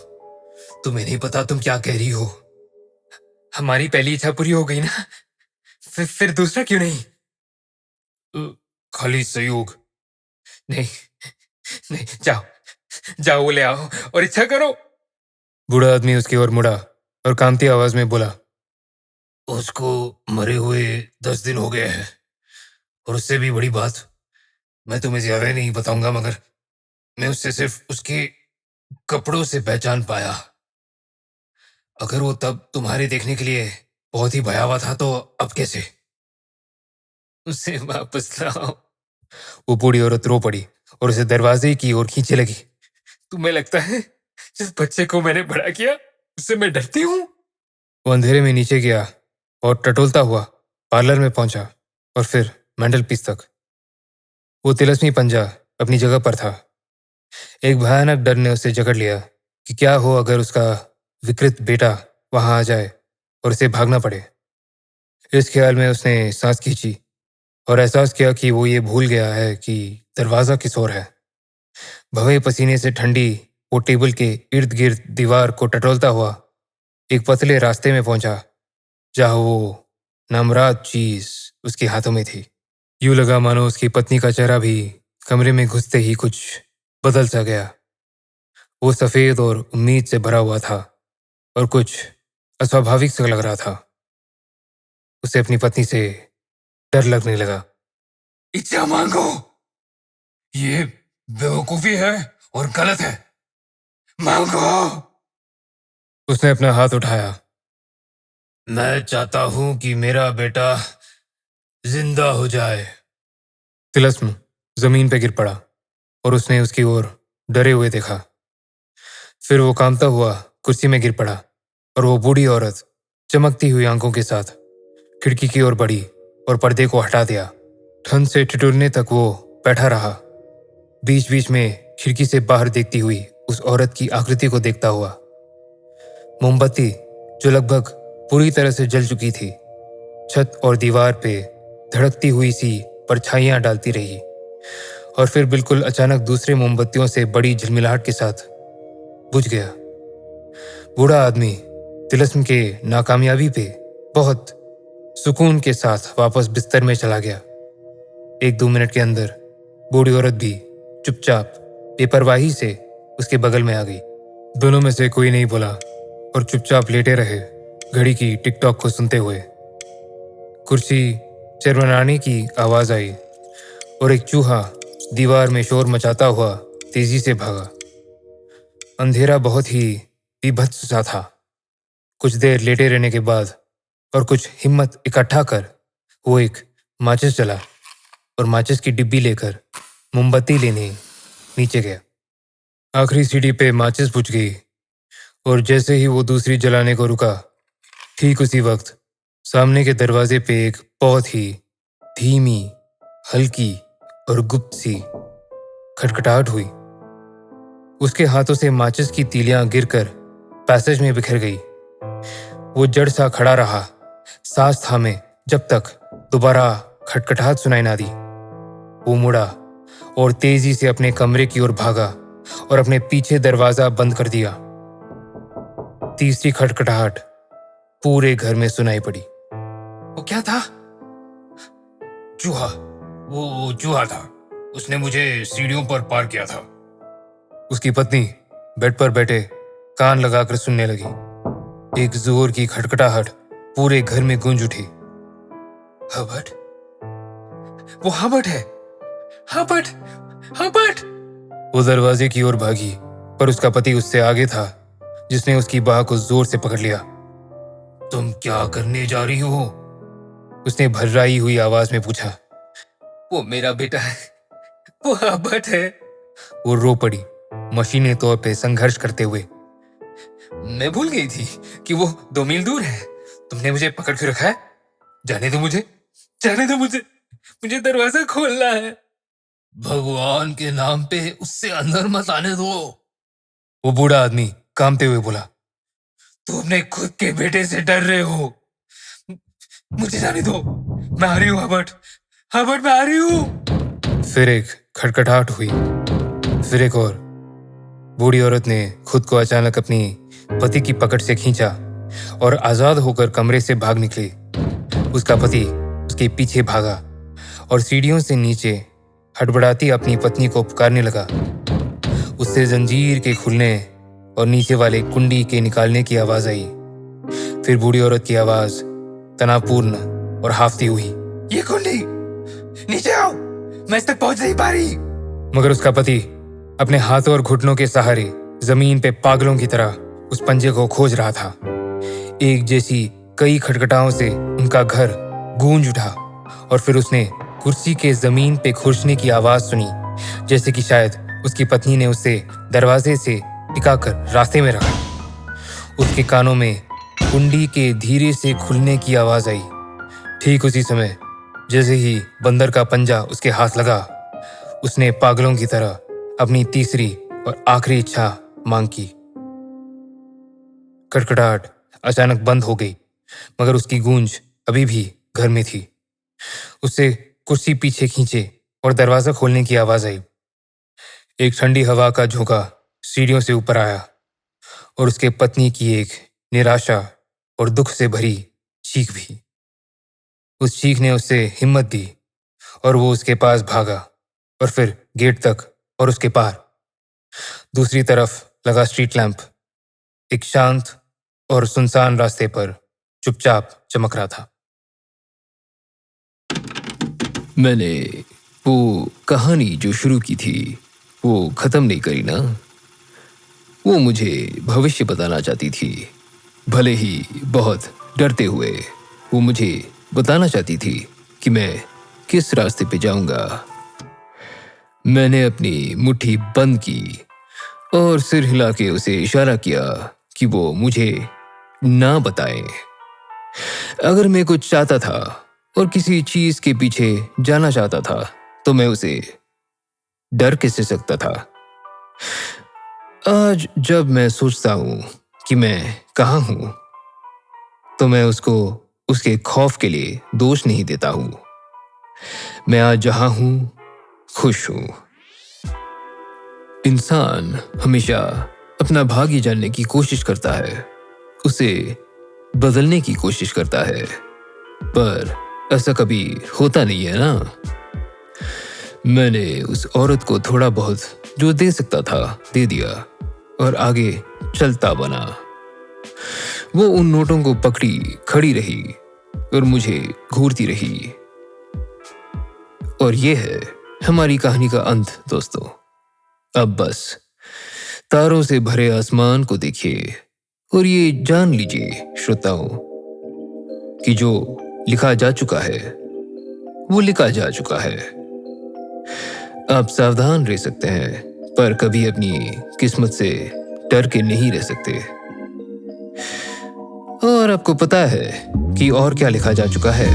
तुम्हें नहीं पता तुम क्या कह रही हो। हमारी पहली इच्छा पूरी हो गई ना, फिर दूसरा क्यों नहीं? खाली सहयोग। नहीं नहीं, जाओ वो ले आओ और इच्छा करो। बूढ़ा आदमी उसकी ओर मुड़ा और कांपती आवाज में बोला। उसको मरे हुए 10 दिन हो गए हैं, और उससे भी बड़ी बात, मैं तुम्हें ज्यादा नहीं बताऊंगा, मगर मैं उससे सिर्फ उसके कपड़ों से पहचान पाया। अगर वो तब तुम्हारे देखने के लिए बहुत ही भयावह था, तो अब कैसे? उसे वापस लाओ। वो बूढ़ी औरत रो पड़ी और उसे दरवाजे की ओर खींचे लगी। तुम्हें लगता है जिस बच्चे को मैंने बड़ा किया उससे मैं डरती हूँ? वो अंधेरे में नीचे गया और टटोलता हुआ पार्लर में पहुंचा और फिर मैंडलपीस तक। वो तिलस्मी पंजा अपनी जगह पर था। एक भयानक डर ने उसे जकड़ लिया कि क्या हो अगर उसका विकृत बेटा वहां आ जाए और उसे भागना पड़े। इस ख्याल में उसने सांस खींची और एहसास किया कि वो ये भूल गया है कि दरवाजा किस ओर है। भवे पसीने से ठंडी वो टेबल के इर्द गिर्द दीवार को टटोलता हुआ एक पतले रास्ते में पहुंचा, जहां वो नामराद चीज उसके हाथों में थी। यूं लगा मानो उसकी पत्नी का चेहरा भी कमरे में घुसते ही कुछ बदल सा गया। वो सफेद और उम्मीद से भरा हुआ था और कुछ अस्वाभाविक सा लग रहा था। उसे अपनी पत्नी से डर लगने लगा। इच्छा मांगो, ये बेवकूफी है और गलत है। मांगो। उसने अपना हाथ उठाया। मैं चाहता हूं कि मेरा बेटा जिंदा हो जाए। तिलस्म जमीन पे गिर पड़ा और उसने उसकी ओर डरे हुए देखा। फिर वो कांपता हुआ कुर्सी में गिर पड़ा और वो बूढ़ी औरत चमकती हुई आंखों के साथ खिड़की की ओर बढ़ी और पर्दे को हटा दिया। ठंड से ठिठुरने तक वो बैठा रहा, बीच बीच में खिड़की से बाहर देखती हुई उस औरत की आकृति को देखता हुआ। मोमबत्ती जो लगभग पूरी तरह से जल चुकी थी, छत और दीवार पे धड़कती हुई सी परछाइयां डालती रही और फिर बिल्कुल अचानक दूसरे मोमबत्तियों से बड़ी झिलमिलाहट के साथ बुझ गया। बूढ़ा आदमी तिलस्म के नाकामयाबी पे बहुत सुकून के साथ वापस बिस्तर में चला गया। 1-2 मिनट के अंदर बूढ़ी औरत भी चुपचाप बेपरवाही से उसके बगल में आ गई। दोनों में से कोई नहीं बोला और चुपचाप लेटे रहे, घड़ी की टिक टॉक को सुनते हुए। कुर्सी चरमराने की आवाज आई और एक चूहा दीवार में शोर मचाता हुआ तेजी से भागा। अंधेरा बहुत ही बीभत्स सा था। कुछ देर लेटे रहने के बाद और कुछ हिम्मत इकट्ठा कर वो एक माचिस जला और माचिस की डिब्बी लेकर मोमबत्ती लेने नीचे गया। आखिरी सीढ़ी पे माचिस बुझ गई और जैसे ही वो दूसरी जलाने को रुका, ठीक उसी वक्त सामने के दरवाजे पे एक बहुत ही धीमी, हल्की और गुप्त सी खटखटाहट हुई। उसके हाथों से माचिस की तीलियां गिरकर पैसेज में बिखर गई। वो जड़ सा खड़ा रहा, सांस थामे, जब तक दोबारा खटखटाहट सुनाई ना दी। वो मुड़ा और तेजी से अपने कमरे की ओर भागा और अपने पीछे दरवाजा बंद कर दिया। तीसरी खटखटाहट पूरे घर में सुनाई पड़ी। वो क्या था? चूहा। वो चूहा था। उसने मुझे सीढ़ियों पर पार किया था। उसकी पत्नी बेड पर बैठे कान लगाकर सुनने लगी। एक जोर की खटखटाहट पूरे घर में गूंज उठी। हबर्ट, वो हबर्ट है। Hubert, Hubert. वो दरवाजे की ओर भागी, पर उसका पति उससे आगे था, जिसने उसकी बाह को जोर से पकड़ लिया। तुम क्या करने जा रही हो? उसने भर्राई हुई आवाज में पूछा। वो मेरा बेटा है। वो हबर्ट है। वो रो पड़ी, मशीनी तौर पे संघर्ष करते हुए। मैं भूल गई थी कि वो 2 मील दूर है। तुमने मुझे पकड़ के रखा है। जाने दो मुझे, जाने दो मुझे। मुझे दरवाजा खोलना है। भगवान के नाम पे उससे अंदर मत आने दो। वो बूढ़ा आदमी कांपते हुए बोला। तुम अपने खुद के बेटे से डर रहे हो। मुझे जाने दो। मैं आ रही हूँ हबर्ट। हबर्ट, मैं आ रही हूँ। फिर एक खटखटाहट हुई, फिर एक और। बूढ़ी औरत ने खुद को अचानक अपनी पति की पकड़ से खींचा और आजाद होकर कमरे से भाग निकली। उसका पति उसके पीछे भागा और सीढ़ियों से नीचे हड़बड़ाती अपनी पत्नी को पुकारने लगा। उससे जंजीर के खुलने और नीचे वाले कुंडी के निकालने की आवाज आई। फिर बूढ़ी औरत की आवाज तनावपूर्ण और हाफती हुई। ये कुंडी, नीचे आओ। मैं इस तक पहुंच नहीं पा रही। मगर उसका पति अपने हाथों और घुटनों के सहारे जमीन पे पागलों की तरह उस पंजे को खोज रहा था। एक जैसी कई खटखटाओं से उनका घर गूंज उठा और फिर उसने कुर्सी के जमीन पे खुरचने की आवाज सुनी, जैसे कि शायद उसकी पत्नी ने उसे दरवाजे से टिकाकर रास्ते में रखा। उसके कानों में कुंडी के धीरे से खुलने की आवाज आई। ठीक उसी समय जैसे ही बंदर का पंजा उसके हाथ लगा, उसने पागलों की तरह अपनी तीसरी और आखिरी इच्छा मांग की। खटखटाहट अचानक बंद हो गई, मगर उसकी गूंज अभी भी घर में थी। उससे कुर्सी पीछे खींचे और दरवाजा खोलने की आवाज आई। एक ठंडी हवा का झोंका सीढ़ियों से ऊपर आया और उसके पत्नी की एक निराशा और दुख से भरी चीख भी। उस चीख ने उससे हिम्मत दी और वो उसके पास भागा और फिर गेट तक और उसके पार। दूसरी तरफ लगा स्ट्रीट लैंप एक शांत और सुनसान रास्ते पर चुपचाप चमक रहा था। मैंने वो कहानी जो शुरू की थी वो खत्म नहीं करी ना। वो मुझे भविष्य बताना चाहती थी, भले ही बहुत डरते हुए। वो मुझे बताना चाहती थी कि मैं किस रास्ते पे जाऊंगा। मैंने अपनी मुट्ठी बंद की और सिर हिला के उसे इशारा किया कि वो मुझे ना बताए। अगर मैं कुछ चाहता था और किसी चीज के पीछे जाना चाहता था तो मैं उसे डर कैसे सकता था। आज जब मैं सोचता हूं कि मैं कहाँ हूं तो मैं उसको उसके खौफ के लिए दोष नहीं देता हूं। मैं आज जहां हूं खुश हूं। इंसान हमेशा अपना भाग्य जानने की कोशिश करता है, उसे बदलने की कोशिश करता है, पर ऐसा कभी होता नहीं है ना। मैंने उस औरत को थोड़ा बहुत जो दे सकता था दे दिया और आगे चलता बना। वो उन नोटों को पकड़ी खड़ी रही और मुझे घूरती रही। और ये है हमारी कहानी का अंत दोस्तों। अब बस तारों से भरे आसमान को देखिए और ये जान लीजिए श्रोताओं कि जो लिखा जा चुका है वो लिखा जा चुका है। आप सावधान रह सकते हैं पर कभी अपनी किस्मत से डर के नहीं रह सकते। और आपको पता है कि और क्या लिखा जा चुका है।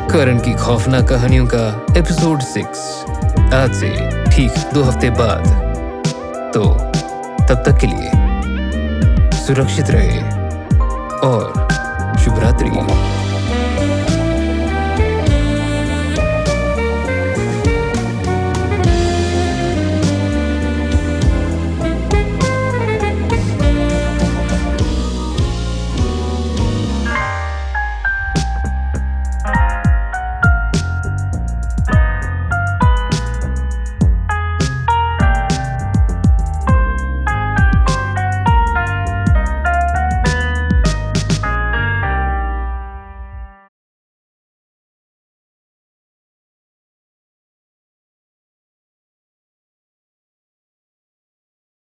करण की खौफनाक कहानियों का एपिसोड 6 आज से ठीक 2 हफ्ते बाद। तो तब तक के लिए सुरक्षित रहे और शुभ रात्रि।